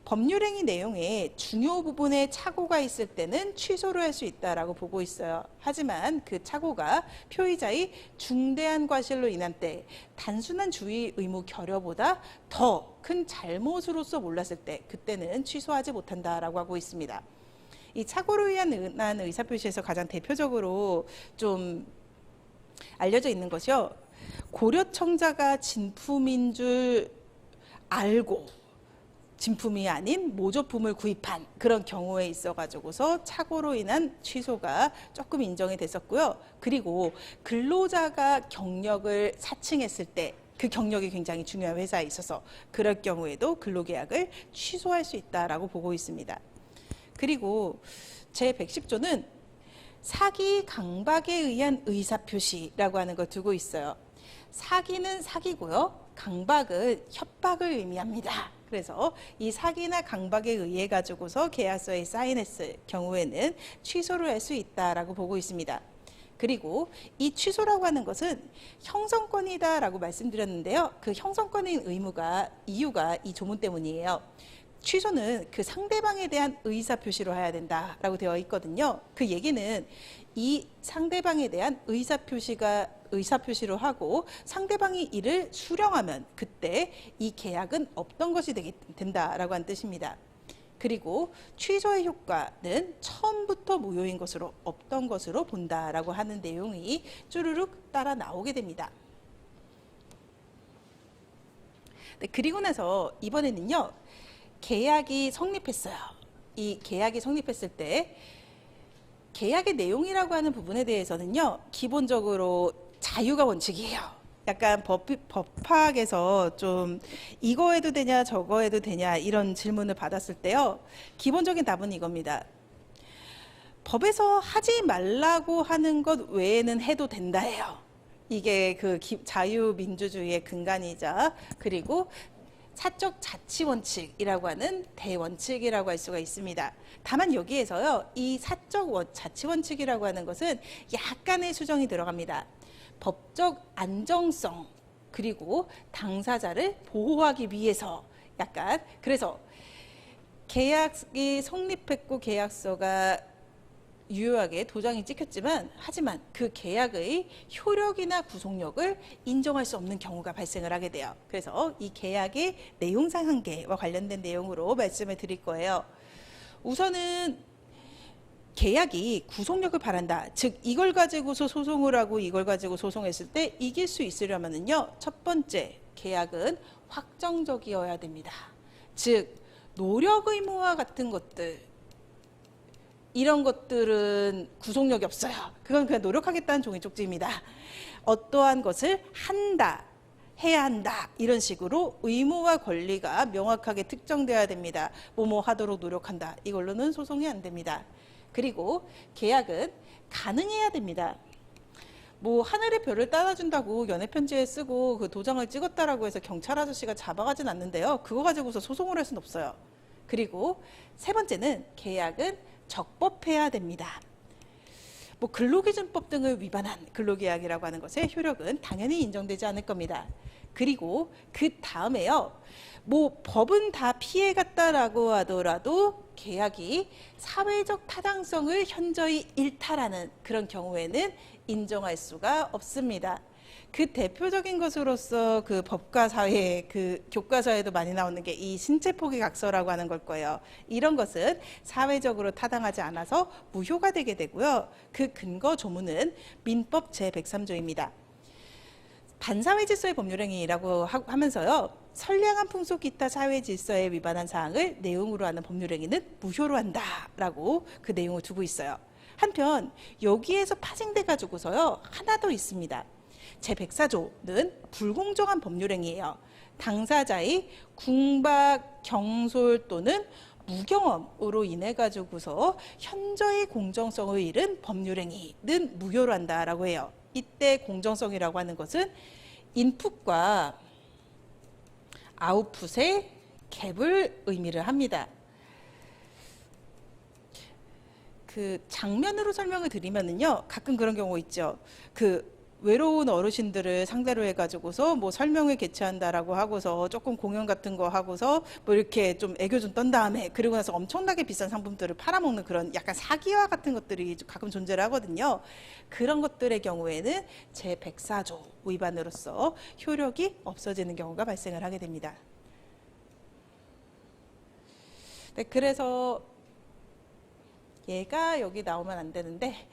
법률행위 내용에 중요 부분에 착오가 있을 때는 취소를 할 수 있다라고 보고 있어요. 하지만 그 착오가 표의자의 중대한 과실로 인한 때, 단순한 주의 의무 결여보다 더 큰 잘못으로서 몰랐을 때, 그때는 취소하지 못한다라고 하고 있습니다. 이 착오로 인한 의사표시에서 가장 대표적으로 좀 알려져 있는 것이요, 고려청자가 진품인 줄 알고 진품이 아닌 모조품을 구입한 그런 경우에 있어 가지고서 착오로 인한 취소가 조금 인정이 됐었고요. 그리고 근로자가 경력을 사칭했을 때, 그 경력이 굉장히 중요한 회사에 있어서 그럴 경우에도 근로계약을 취소할 수 있다라고 보고 있습니다. 그리고 제110조는 사기 강박에 의한 의사표시라고 하는 걸 두고 있어요. 사기는 사기고요, 강박은 협박을 의미합니다. 그래서 이 사기나 강박에 의해 가지고서 계약서에 사인했을 경우에는 취소를 할 수 있다라고 보고 있습니다. 그리고 이 취소라고 하는 것은 형성권이다라고 말씀드렸는데요. 그 형성권인 이유가 이 조문 때문이에요. 취소는 그 상대방에 대한 의사표시로 해야 된다라고 되어 있거든요. 그 얘기는 이 상대방에 대한 의사표시로 하고 상대방이 이를 수령하면 그때 이 계약은 없던 것이 된다라고 한 뜻입니다. 그리고 취소의 효과는 처음부터 무효인 것으로, 없던 것으로 본다라고 하는 내용이 쭈루룩 따라 나오게 됩니다. 네, 그리고 나서 이번에는요, 계약이 성립했어요. 이 계약이 성립했을 때 계약의 내용이라고 하는 부분에 대해서는요, 기본적으로 자유가 원칙이에요. 약간 법학에서 좀 이거 해도 되냐 저거 해도 되냐 이런 질문을 받았을 때요, 기본적인 답은 이겁니다. 법에서 하지 말라고 하는 것 외에는 해도 된다예요. 이게 그 자유민주주의의 근간이자 그리고 사적 자치 원칙이라고 하는 대원칙이라고 할 수가 있습니다. 다만 여기에서요, 이 사적 자치 원칙이라고 하는 것은 약간의 수정이 들어갑니다. 법적 안정성 그리고 당사자를 보호하기 위해서 약간, 그래서 계약이 성립했고 계약서가 유효하게 도장이 찍혔지만, 하지만 그 계약의 효력이나 구속력을 인정할 수 없는 경우가 발생을 하게 돼요. 그래서 이 계약의 내용상 한계와 관련된 내용으로 말씀을 드릴 거예요. 우선은 계약이 구속력을 바란다. 즉 이걸 가지고서 소송을 하고 이걸 가지고 소송했을 때 이길 수 있으려면은요, 첫 번째, 계약은 확정적이어야 됩니다. 즉 노력 의무와 같은 것들, 이런 것들은 구속력이 없어요. 그건 그냥 노력하겠다는 종이 쪽지입니다. 어떠한 것을 한다, 해야 한다, 이런 식으로 의무와 권리가 명확하게 특정돼야 됩니다. 뭐뭐 하도록 노력한다, 이걸로는 소송이 안 됩니다. 그리고 계약은 가능해야 됩니다. 뭐 하늘의 별을 따라준다고 연애편지에 쓰고 그 도장을 찍었다라고 해서 경찰 아저씨가 잡아가진 않는데요, 그거 가지고서 소송을 할 수는 없어요. 그리고 세 번째는 계약은 적법해야 됩니다. 뭐 근로기준법 등을 위반한 근로계약이라고 하는 것의 효력은 당연히 인정되지 않을 겁니다. 그리고 그 다음에요, 뭐 법은 다 피해갔다라고 하더라도 계약이 사회적 타당성을 현저히 일탈하는 그런 경우에는 인정할 수가 없습니다. 그 대표적인 것으로서 그 법과 사회, 그 교과서에도 많이 나오는 게 이 신체 포기 각서라고 하는 걸 거예요. 이런 것은 사회적으로 타당하지 않아서 무효가 되게 되고요. 그 근거 조문은 민법 제103조입니다. 반사회 질서의 법률행위라고 하면서요, 선량한 풍속 기타 사회 질서에 위반한 사항을 내용으로 하는 법률행위는 무효로 한다라고 그 내용을 두고 있어요. 한편 여기에서 파생돼 가지고서요, 하나 더 있습니다. 제104조는 불공정한 법률행위예요. 당사자의 궁박, 경솔 또는 무경험으로 인해 가지고서 현저히 공정성을 잃은 법률행위는 무효로 한다라고 해요. 이때 공정성이라고 하는 것은 인풋과 아웃풋의 갭을 의미를 합니다. 그 장면으로 설명을 드리면은요, 가끔 그런 경우 있죠. 그 외로운 어르신들을 상대로 해가지고서 뭐 설명을 개최한다라고 하고서 조금 공연 같은 거 하고서 뭐 이렇게 좀 애교 좀 떤 다음에 그리고 나서 엄청나게 비싼 상품들을 팔아먹는 그런 약간 사기와 같은 것들이 가끔 존재를 하거든요. 그런 것들의 경우에는 제104조 위반으로서 효력이 없어지는 경우가 발생을 하게 됩니다. 네, 그래서 얘가 여기 나오면 안 되는데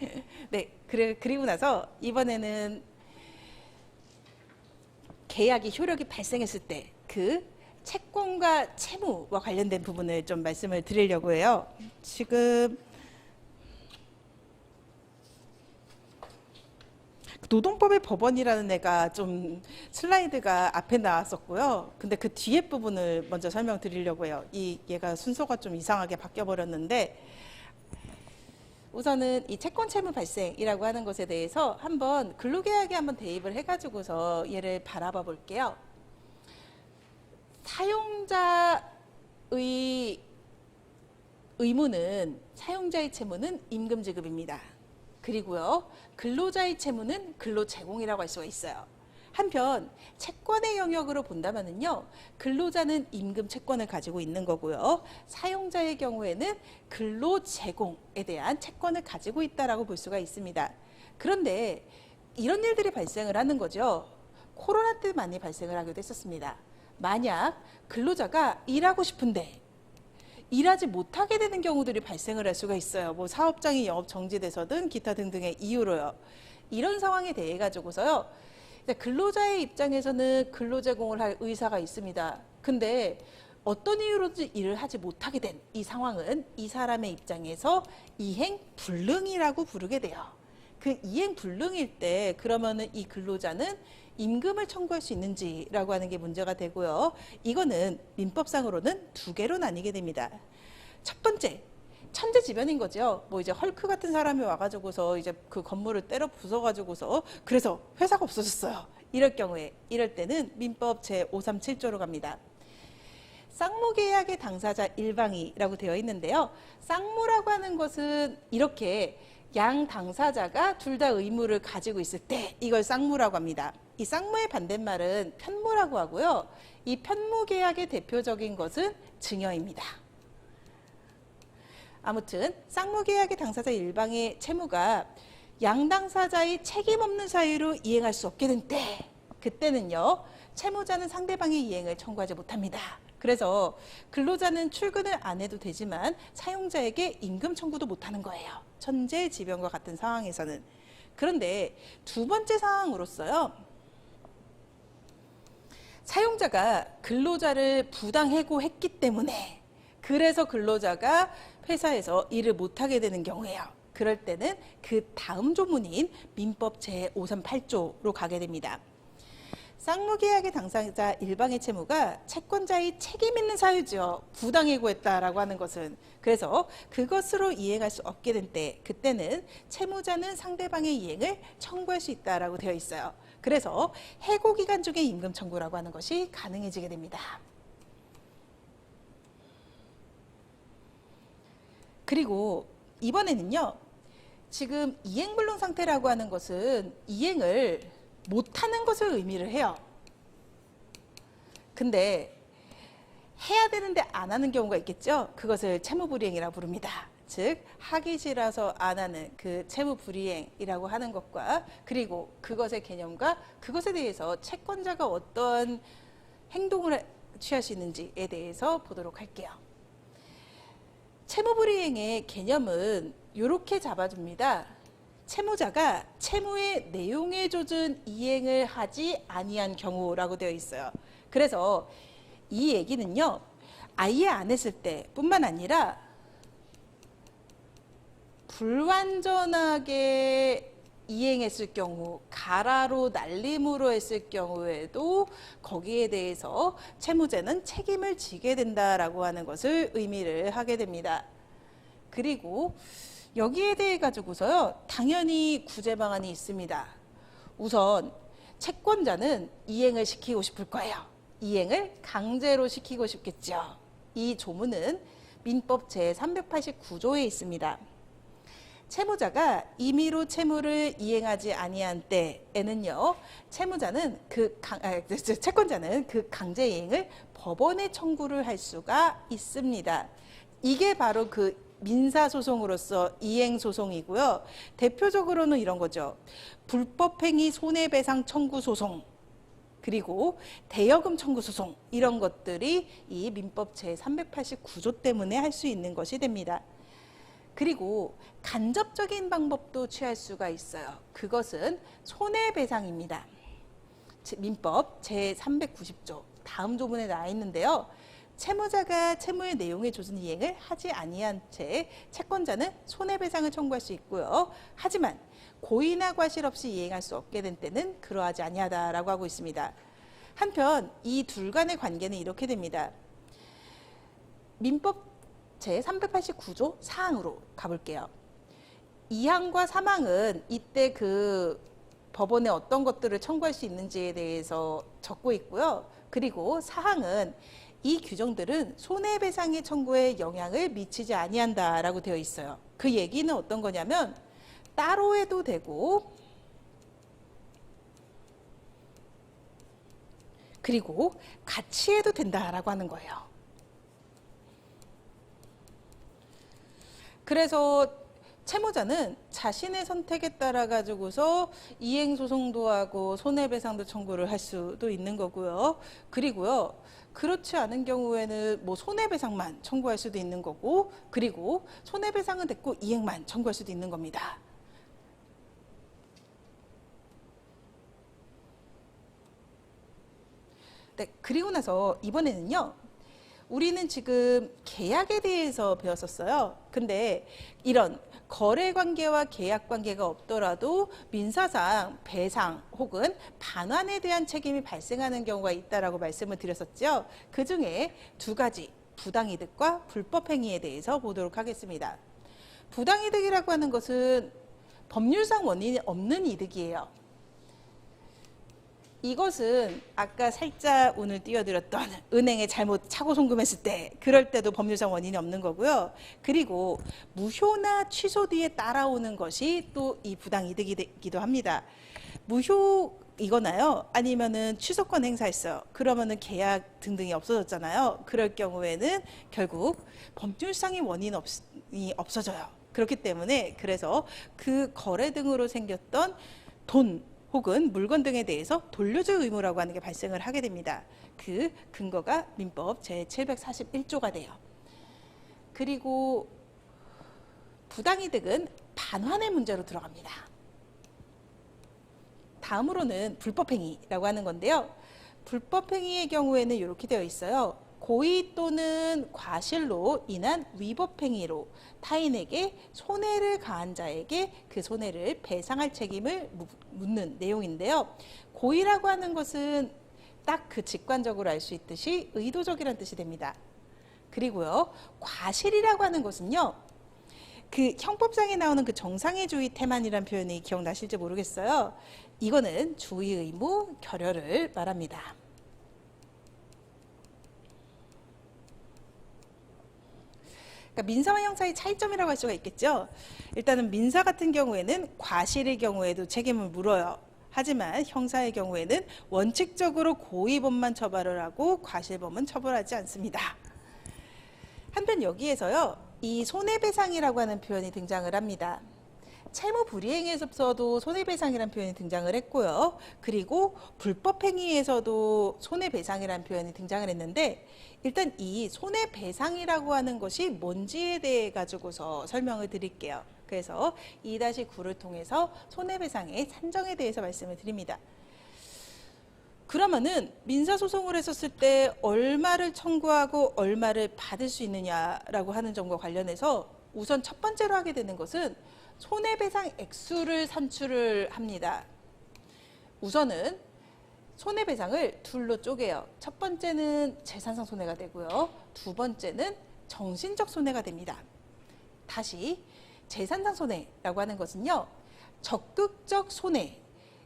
네, 그리고 나서 이번에는 계약이 효력이 발생했을 때 그 채권과 채무와 관련된 부분을 좀 말씀을 드리려고 해요. 지금 노동법의 법원이라는 애가 좀 슬라이드가 앞에 나왔었고요. 근데 그 뒤에 부분을 먼저 설명드리려고 해요. 얘가 순서가 좀 이상하게 바뀌어 버렸는데, 우선은 이 채권 채무 발생이라고 하는 것에 대해서 한번 근로계약에 한번 대입을 해가지고서 얘를 바라봐 볼게요. 사용자의 의무는, 사용자의 채무는 임금 지급입니다. 그리고요, 근로자의 채무는 근로 제공이라고 할 수가 있어요. 한편 채권의 영역으로 본다면요, 근로자는 임금 채권을 가지고 있는 거고요, 사용자의 경우에는 근로 제공에 대한 채권을 가지고 있다라고 볼 수가 있습니다. 그런데 이런 일들이 발생을 하는 거죠. 코로나 때 많이 발생을 하기도 했었습니다. 만약 근로자가 일하고 싶은데 일하지 못하게 되는 경우들이 발생을 할 수가 있어요. 뭐 사업장이 영업 정지돼서든 기타 등등의 이유로요. 이런 상황에 대해 가지고서요, 근로자의 입장에서는 근로제공을 할 의사가 있습니다. 근데 어떤 이유로든지 일을 하지 못하게 된 이 상황은 이 사람의 입장에서 이행불능이라고 부르게 돼요. 그 이행불능일 때 그러면은 이 근로자는 임금을 청구할 수 있는지라고 하는 게 문제가 되고요. 이거는 민법상으로는 두 개로 나뉘게 됩니다. 첫 번째, 천재지변인 거죠. 뭐 이제 헐크 같은 사람이 와가지고서 이제 그 건물을 때려 부숴가지고서 그래서 회사가 없어졌어요. 이럴 때는 민법 제537조로 갑니다. 쌍무계약의 당사자 일방이라고 되어 있는데요. 쌍무라고 하는 것은 이렇게 양 당사자가 둘 다 의무를 가지고 있을 때 이걸 쌍무라고 합니다. 이 쌍무의 반대말은 편무라고 하고요. 이 편무계약의 대표적인 것은 증여입니다. 아무튼 쌍무계약의 당사자 일방의 채무가 양 당사자의 책임 없는 사유로 이행할 수 없게 된 때, 그때는요, 채무자는 상대방의 이행을 청구하지 못합니다. 그래서 근로자는 출근을 안 해도 되지만 사용자에게 임금 청구도 못하는 거예요. 천재지변과 같은 상황에서는. 그런데 두 번째 상황으로서요, 사용자가 근로자를 부당 해고했기 때문에 그래서 근로자가 회사에서 일을 못하게 되는 경우예요. 그럴 때는 그 다음 조문인 민법 제538조로 가게 됩니다. 쌍무계약의 당사자 일방의 채무가 채권자의 책임 있는 사유죠. 부당해고했다라고 하는 것은. 그래서 그것으로 이행할 수 없게 된 때, 그때는 채무자는 상대방의 이행을 청구할 수 있다라고 되어 있어요. 그래서 해고 기간 중에 임금 청구라고 하는 것이 가능해지게 됩니다. 그리고 이번에는요, 지금 이행불능 상태라고 하는 것은 이행을 못하는 것을 의미를 해요. 근데 해야 되는데 안 하는 경우가 있겠죠. 그것을 채무불이행이라고 부릅니다. 즉 하기 싫어서 안 하는 그 채무불이행이라고 하는 것과, 그리고 그것의 개념과 그것에 대해서 채권자가 어떤 행동을 취할 수 있는지에 대해서 보도록 할게요. 채무불이행의 개념은 이렇게 잡아줍니다. 채무자가 채무의 내용에 젖은 이행을 하지 아니한 경우라고 되어 있어요. 그래서 이 얘기는요, 아예 안 했을 때 뿐만 아니라 불완전하게 이행했을 경우, 가라로 날림으로 했을 경우에도 거기에 대해서 채무자는 책임을 지게 된다라고 하는 것을 의미를 하게 됩니다. 그리고 여기에 대해 가지고서요, 당연히 구제 방안이 있습니다. 우선 채권자는 이행을 시키고 싶을 거예요. 이행을 강제로 시키고 싶겠죠. 이 조문은 민법 제389조에 있습니다. 채무자가 임의로 채무를 이행하지 아니한 때에는요, 채권자는 그 강제 이행을 법원에 청구를 할 수가 있습니다. 이게 바로 그 민사소송으로서 이행소송이고요. 대표적으로는 이런 거죠. 불법행위 손해배상 청구소송, 그리고 대여금 청구소송, 이런 것들이 이 민법 제389조 때문에 할 수 있는 것이 됩니다. 그리고 간접적인 방법도 취할 수가 있어요. 그것은 손해배상입니다. 민법 제390조 다음 조문에 나와 있는데요. 채무자가 채무의 내용에 젖은 이행을 하지 아니한 채 채권자는 손해배상을 청구할 수 있고요. 하지만 고의나 과실 없이 이행할 수 없게 된 때는 그러하지 아니하다라고 하고 있습니다. 한편 이 둘 간의 관계는 이렇게 됩니다. 민법 제389조 사항으로 가볼게요. 2항과 3항은 이때 그 법원에 어떤 것들을 청구할 수 있는지에 대해서 적고 있고요. 그리고 4항은 이 규정들은 손해배상의 청구에 영향을 미치지 아니한다라고 되어 있어요. 그 얘기는 어떤 거냐면 따로 해도 되고, 그리고 같이 해도 된다라고 하는 거예요. 그래서 채무자는 자신의 선택에 따라 가지고서 이행소송도 하고 손해배상도 청구를 할 수도 있는 거고요. 그리고요, 그렇지 않은 경우에는 뭐 손해배상만 청구할 수도 있는 거고, 그리고 손해배상은 됐고 이행만 청구할 수도 있는 겁니다. 네, 그리고 나서 이번에는요. 우리는 지금 계약에 대해서 배웠었어요. 근데 이런 거래 관계와 계약 관계가 없더라도 민사상 배상 혹은 반환에 대한 책임이 발생하는 경우가 있다라고 말씀을 드렸었죠. 그 중에 두 가지, 부당이득과 불법행위에 대해서 보도록 하겠습니다. 부당이득이라고 하는 것은 법률상 원인이 없는 이득이에요. 이것은 아까 살짝 오늘 띄워드렸던 은행에 잘못 차고 송금했을 때 그럴 때도 법률상 원인이 없는 거고요. 그리고 무효나 취소 뒤에 따라오는 것이 또 이 부당이득이기도 합니다. 무효이거나요 아니면은 취소권 행사했어요. 그러면은 계약 등등이 없어졌잖아요. 그럴 경우에는 결국 법률상의 원인이 없어져요. 그렇기 때문에 그래서 그 거래 등으로 생겼던 돈 혹은 물건 등에 대해서 돌려줄 의무라고 하는 게 발생을 하게 됩니다. 그 근거가 민법 제741조가 돼요. 그리고 부당이득은 반환의 문제로 들어갑니다. 다음으로는 불법행위라고 하는 건데요. 불법행위의 경우에는 이렇게 되어 있어요. 고의 또는 과실로 인한 위법행위로 타인에게 손해를 가한 자에게 그 손해를 배상할 책임을 묻는 내용인데요. 고의라고 하는 것은 딱 그 직관적으로 알 수 있듯이 의도적이라는 뜻이 됩니다. 그리고요, 과실이라고 하는 것은요, 그 형법상에 나오는 그 정상의주의 태만이라는 표현이 기억나실지 모르겠어요. 이거는 주의 의무 결여를 말합니다. 그러니까 민사와 형사의 차이점이라고 할 수가 있겠죠. 일단은 민사 같은 경우에는 과실의 경우에도 책임을 물어요. 하지만 형사의 경우에는 원칙적으로 고의범만 처벌을 하고 과실범은 처벌하지 않습니다. 한편 여기에서요, 이 손해배상이라고 하는 표현이 등장을 합니다. 채무 불이행에서도 손해배상이라는 표현이 등장을 했고요. 그리고 불법행위에서도 손해배상이라는 표현이 등장을 했는데, 일단 이 손해배상이라고 하는 것이 뭔지에 대해 가지고서 설명을 드릴게요. 그래서 2-9를 통해서 손해배상의 산정에 대해서 말씀을 드립니다. 그러면은 민사소송을 했었을 때 얼마를 청구하고 얼마를 받을 수 있느냐라고 하는 점과 관련해서 우선 첫 번째로 하게 되는 것은 손해배상 액수를 산출을 합니다. 우선은 손해배상을 둘로 쪼개요. 첫 번째는 재산상 손해가 되고요. 두 번째는 정신적 손해가 됩니다. 다시 재산상 손해라고 하는 것은요, 적극적 손해,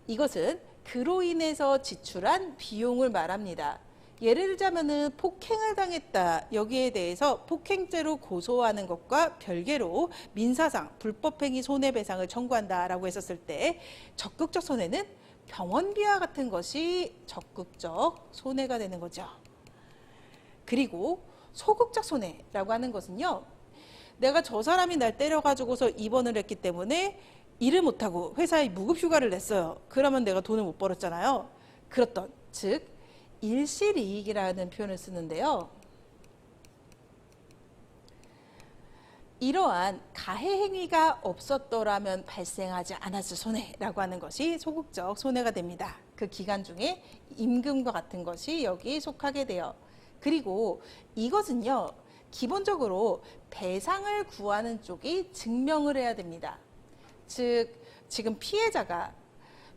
이것은 그로 인해서 지출한 비용을 말합니다. 예를 들자면은 폭행을 당했다. 여기에 대해서 폭행죄로 고소하는 것과 별개로 민사상 불법행위 손해배상을 청구한다라고 했었을 때 적극적 손해는 병원비와 같은 것이 적극적 손해가 되는 거죠. 그리고 소극적 손해라고 하는 것은요, 내가 저 사람이 날 때려가지고서 입원을 했기 때문에 일을 못하고 회사에 무급휴가를 냈어요. 그러면 내가 돈을 못 벌었잖아요. 그렇던, 즉 일실이익이라는 표현을 쓰는데요. 이러한 가해 행위가 없었더라면 발생하지 않았을 손해라고 하는 것이 소극적 손해가 됩니다. 그 기간 중에 임금과 같은 것이 여기 속하게 돼요. 그리고 이것은요, 기본적으로 배상을 구하는 쪽이 증명을 해야 됩니다. 즉 지금 피해자가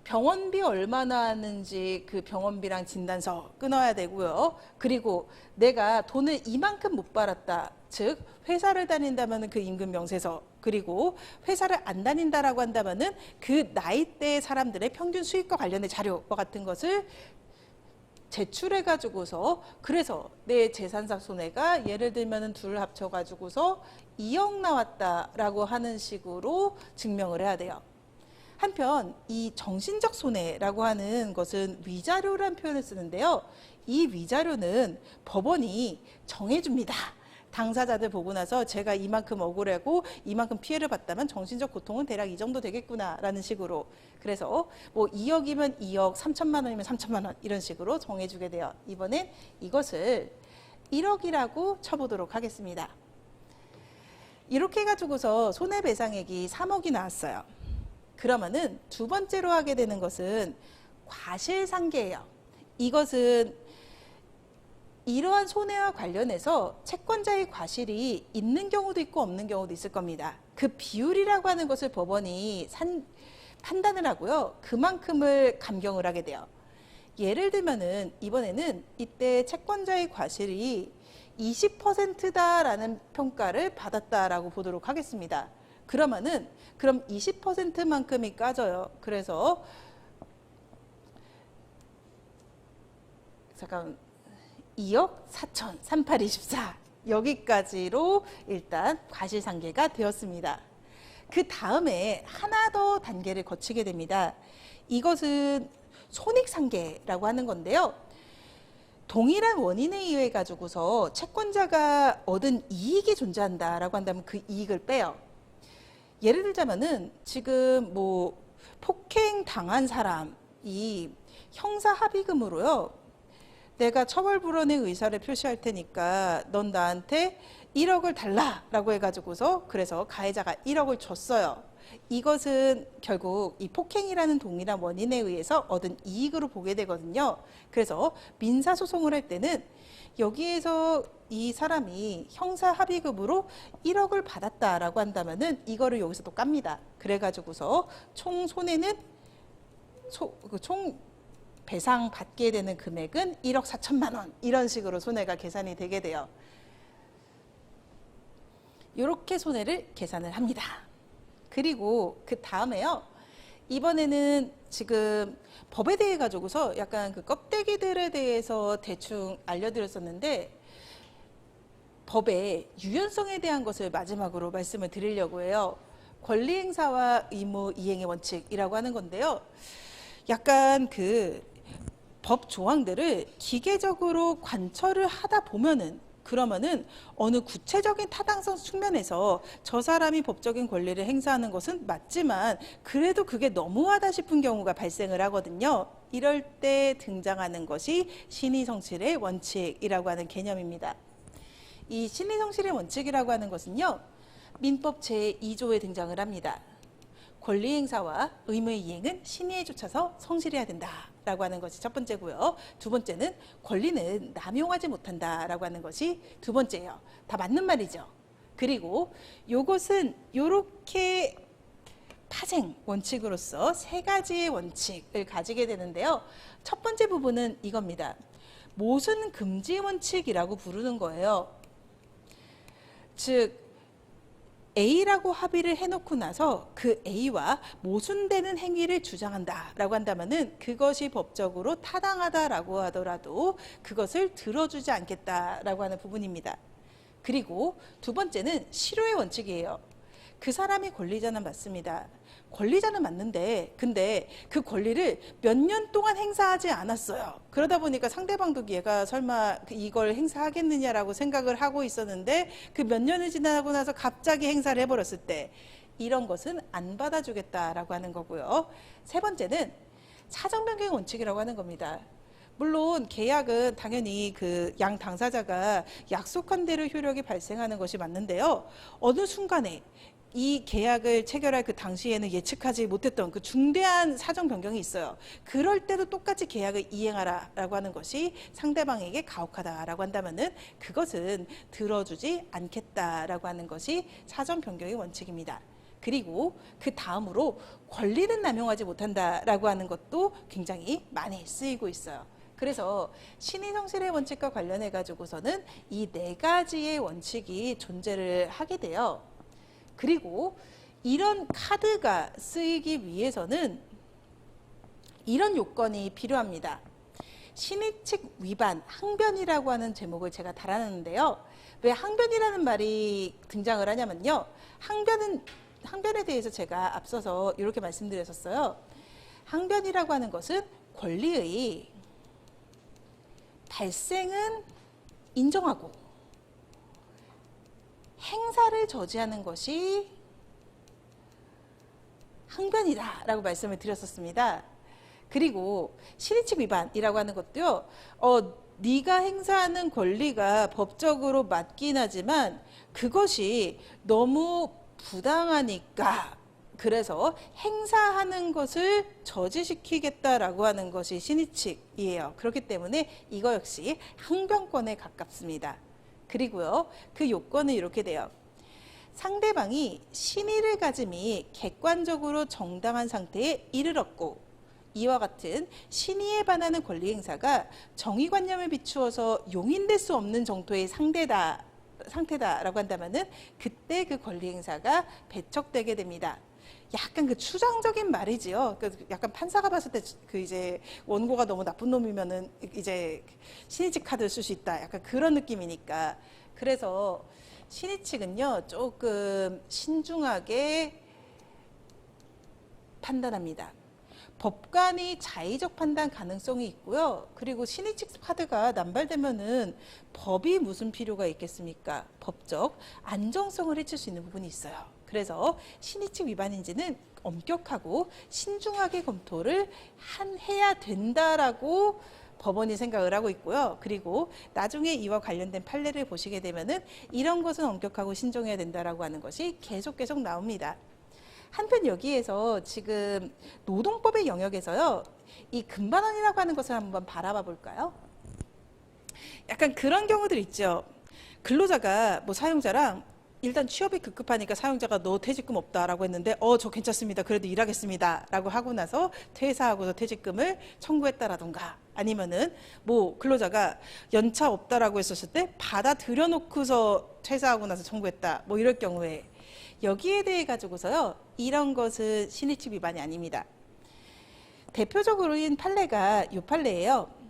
병원비 얼마나 하는지 그 병원비랑 진단서 끊어야 되고요. 그리고 내가 돈을 이만큼 못 벌었다. 즉 회사를 다닌다면 그 임금 명세서, 그리고 회사를 안 다닌다라고 한다면 그 나이대의 사람들의 평균 수익과 관련된 자료와 같은 것을 제출해 가지고서, 그래서 내 재산상 손해가 예를 들면 둘 합쳐 가지고서 2억 나왔다라고 하는 식으로 증명을 해야 돼요. 한편 이 정신적 손해라고 하는 것은 위자료라는 표현을 쓰는데요. 이 위자료는 법원이 정해줍니다. 당사자들 보고 나서 제가 이만큼 억울하고 이만큼 피해를 봤다면 정신적 고통은 대략 이 정도 되겠구나라는 식으로, 그래서 뭐 2억이면 2억, 3천만 원이면 3천만 원 이런 식으로 정해주게 돼요. 이번엔 이것을 1억이라고 쳐보도록 하겠습니다. 이렇게 해가지고서 손해배상액이 3억이 나왔어요. 그러면은 두 번째로 하게 되는 것은 과실상계예요. 이것은 이러한 손해와 관련해서 채권자의 과실이 있는 경우도 있고 없는 경우도 있을 겁니다. 그 비율이라고 하는 것을 법원이 판단을 하고요. 그만큼을 감경을 하게 돼요. 예를 들면은 이번에는 이때 채권자의 과실이 20%다라는 평가를 받았다라고 보도록 하겠습니다. 그러면은 그럼 20%만큼이 까져요. 그래서 잠깐 2억 4천 3824 여기까지로 일단 과실상계가 되었습니다. 그 다음에 하나 더 단계를 거치게 됩니다. 이것은 손익상계라고 하는 건데요. 동일한 원인에 의해 가지고서 채권자가 얻은 이익이 존재한다라고 한다면 그 이익을 빼요. 예를 들자면은 지금 뭐 폭행 당한 사람이 형사 합의금으로요. 내가 처벌 불원의 의사를 표시할 테니까 넌 나한테 1억을 달라라고 해가지고서 그래서 가해자가 1억을 줬어요. 이것은 결국 이 폭행이라는 동일한 원인에 의해서 얻은 이익으로 보게 되거든요. 그래서 민사소송을 할 때는 여기에서 이 사람이 형사 합의금으로 1억을 받았다라고 한다면은 이거를 여기서 또 깝니다. 그래가지고서 총 손해는 총 배상 받게 되는 금액은 1억 4천만 원 이런 식으로 손해가 계산이 되게 돼요. 이렇게 손해를 계산을 합니다. 그리고 그 다음에요. 이번에는 지금 법에 대해 가지고서 약간 그 껍데기들에 대해서 대충 알려드렸었는데 법의 유연성에 대한 것을 마지막으로 말씀을 드리려고 해요. 권리행사와 의무 이행의 원칙이라고 하는 건데요. 약간 그 법 조항들을 기계적으로 관철을 하다 보면은 그러면은 어느 구체적인 타당성 측면에서 저 사람이 법적인 권리를 행사하는 것은 맞지만 그래도 그게 너무하다 싶은 경우가 발생을 하거든요. 이럴 때 등장하는 것이 신의성실의 원칙이라고 하는 개념입니다. 이 신의성실의 원칙이라고 하는 것은요. 민법 제2조에 등장을 합니다. 권리행사와 의무의 이행은 신의에 쫓아서 성실해야 된다라고 하는 것이 첫 번째고요. 두 번째는 권리는 남용하지 못한다라고 하는 것이 두 번째예요. 다 맞는 말이죠. 그리고 이것은 이렇게 파생 원칙으로서 세 가지의 원칙을 가지게 되는데요. 첫 번째 부분은 이겁니다. 모순 금지 원칙이라고 부르는 거예요. 즉 A라고 합의를 해놓고 나서 그 A와 모순되는 행위를 주장한다라고 한다면은 그것이 법적으로 타당하다라고 하더라도 그것을 들어주지 않겠다라고 하는 부분입니다. 그리고 두 번째는 실효의 원칙이에요. 그 사람이 권리자는 맞습니다. 권리자는 맞는데 근데 그 권리를 몇 년 동안 행사하지 않았어요. 그러다 보니까 상대방도 얘가 설마 이걸 행사하겠느냐라고 생각을 하고 있었는데 그 몇 년이 지나고 나서 갑자기 행사를 해버렸을 때 이런 것은 안 받아주겠다라고 하는 거고요. 세 번째는 사정변경의 원칙이라고 하는 겁니다. 물론 계약은 당연히 그 양 당사자가 약속한 대로 효력이 발생하는 것이 맞는데요. 어느 순간에 이 계약을 체결할 그 당시에는 예측하지 못했던 그 중대한 사정 변경이 있어요. 그럴 때도 똑같이 계약을 이행하라라고 하는 것이 상대방에게 가혹하다라고 한다면은 그것은 들어주지 않겠다라고 하는 것이 사정 변경의 원칙입니다. 그리고 그 다음으로 권리는 남용하지 못한다라고 하는 것도 굉장히 많이 쓰이고 있어요. 그래서 신의성실의 원칙과 관련해 가지고서는 이 네 가지의 원칙이 존재를 하게 돼요. 그리고 이런 카드가 쓰이기 위해서는 이런 요건이 필요합니다. 신의칙 위반, 항변이라고 하는 제목을 제가 달아놨는데요. 왜 항변이라는 말이 등장을 하냐면요. 항변에 대해서 제가 앞서서 이렇게 말씀드렸었어요. 항변이라고 하는 것은 권리의 발생은 인정하고 행사를 저지하는 것이 항변이다라고 말씀을 드렸었습니다. 그리고 신의칙 위반이라고 하는 것도요. 네가 행사하는 권리가 법적으로 맞긴 하지만 그것이 너무 부당하니까 그래서 행사하는 것을 저지시키겠다라고 하는 것이 신의칙이에요. 그렇기 때문에 이거 역시 항변권에 가깝습니다. 그리고요, 그 요건은 이렇게 돼요. 상대방이 신의를 가짐이 객관적으로 정당한 상태에 이르렀고, 이와 같은 신의에 반하는 권리 행사가 정의관념을 비추어서 용인될 수 없는 정도의 상태다라고 한다면은 그때 그 권리 행사가 배척되게 됩니다. 약간 그 추상적인 말이지요. 약간 판사가 봤을 때 그 이제 원고가 너무 나쁜 놈이면은 이제 신의칙 카드를 쓸 수 있다. 약간 그런 느낌이니까. 그래서 신의칙은요, 조금 신중하게 판단합니다. 법관이 자의적 판단 가능성이 있고요. 그리고 신의칙 카드가 남발되면은 법이 무슨 필요가 있겠습니까? 법적 안정성을 해칠 수 있는 부분이 있어요. 그래서 신의칙 위반인지는 엄격하고 신중하게 검토를 해야 된다라고 법원이 생각을 하고 있고요. 그리고 나중에 이와 관련된 판례를 보시게 되면은 이런 것은 엄격하고 신중해야 된다라고 하는 것이 계속 나옵니다. 한편 여기에서 지금 노동법의 영역에서요, 이 금반원이라고 하는 것을 한번 바라봐 볼까요? 약간 그런 경우들 있죠. 근로자가 뭐 사용자랑 일단 취업이 급급하니까 사용자가 너 퇴직금 없다라고 했는데 저 괜찮습니다. 그래도 일하겠습니다. 라고 하고 나서 퇴사하고서 퇴직금을 청구했다라던가, 아니면은 뭐 근로자가 연차 없다라고 했었을 때 받아들여 놓고서 퇴사하고 나서 청구했다. 뭐 이럴 경우에 여기에 대해 가지고서요, 이런 것은 신의칙 위반이 아닙니다. 대표적으로인 판례가 이 판례예요.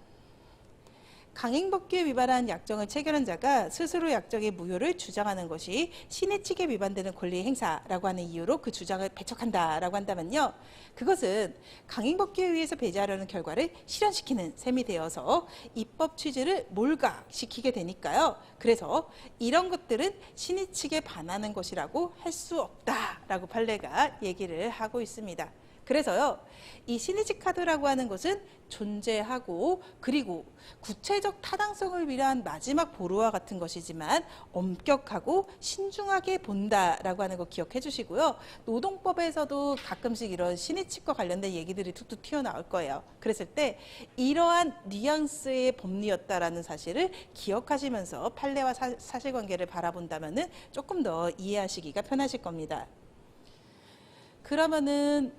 강행법규에 위반한 약정을 체결한 자가 스스로 약정의 무효를 주장하는 것이 신의칙에 위반되는 권리 행사라고 하는 이유로 그 주장을 배척한다라고 한다면요, 그것은 강행법규에 의해서 배제하려는 결과를 실현시키는 셈이 되어서 입법 취지를 몰각시키게 되니까요. 그래서 이런 것들은 신의칙에 반하는 것이라고 할 수 없다라고 판례가 얘기를 하고 있습니다. 그래서요, 이 신의칙 카드라고 하는 것은 존재하고, 그리고 구체적 타당성을 위한 마지막 보루와 같은 것이지만 엄격하고 신중하게 본다라고 하는 거 기억해 주시고요. 노동법에서도 가끔씩 이런 신의칙과 관련된 얘기들이 툭툭 튀어나올 거예요. 그랬을 때 이러한 뉘앙스의 법리였다라는 사실을 기억하시면서 판례와 사실관계를 바라본다면은 조금 더 이해하시기가 편하실 겁니다. 그러면은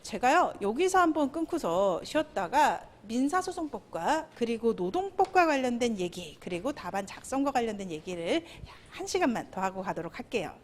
제가요, 여기서 한번 끊고서 쉬었다가 민사소송법과 그리고 노동법과 관련된 얘기, 그리고 답안 작성과 관련된 얘기를 1시간만 더 하고 가도록 할게요.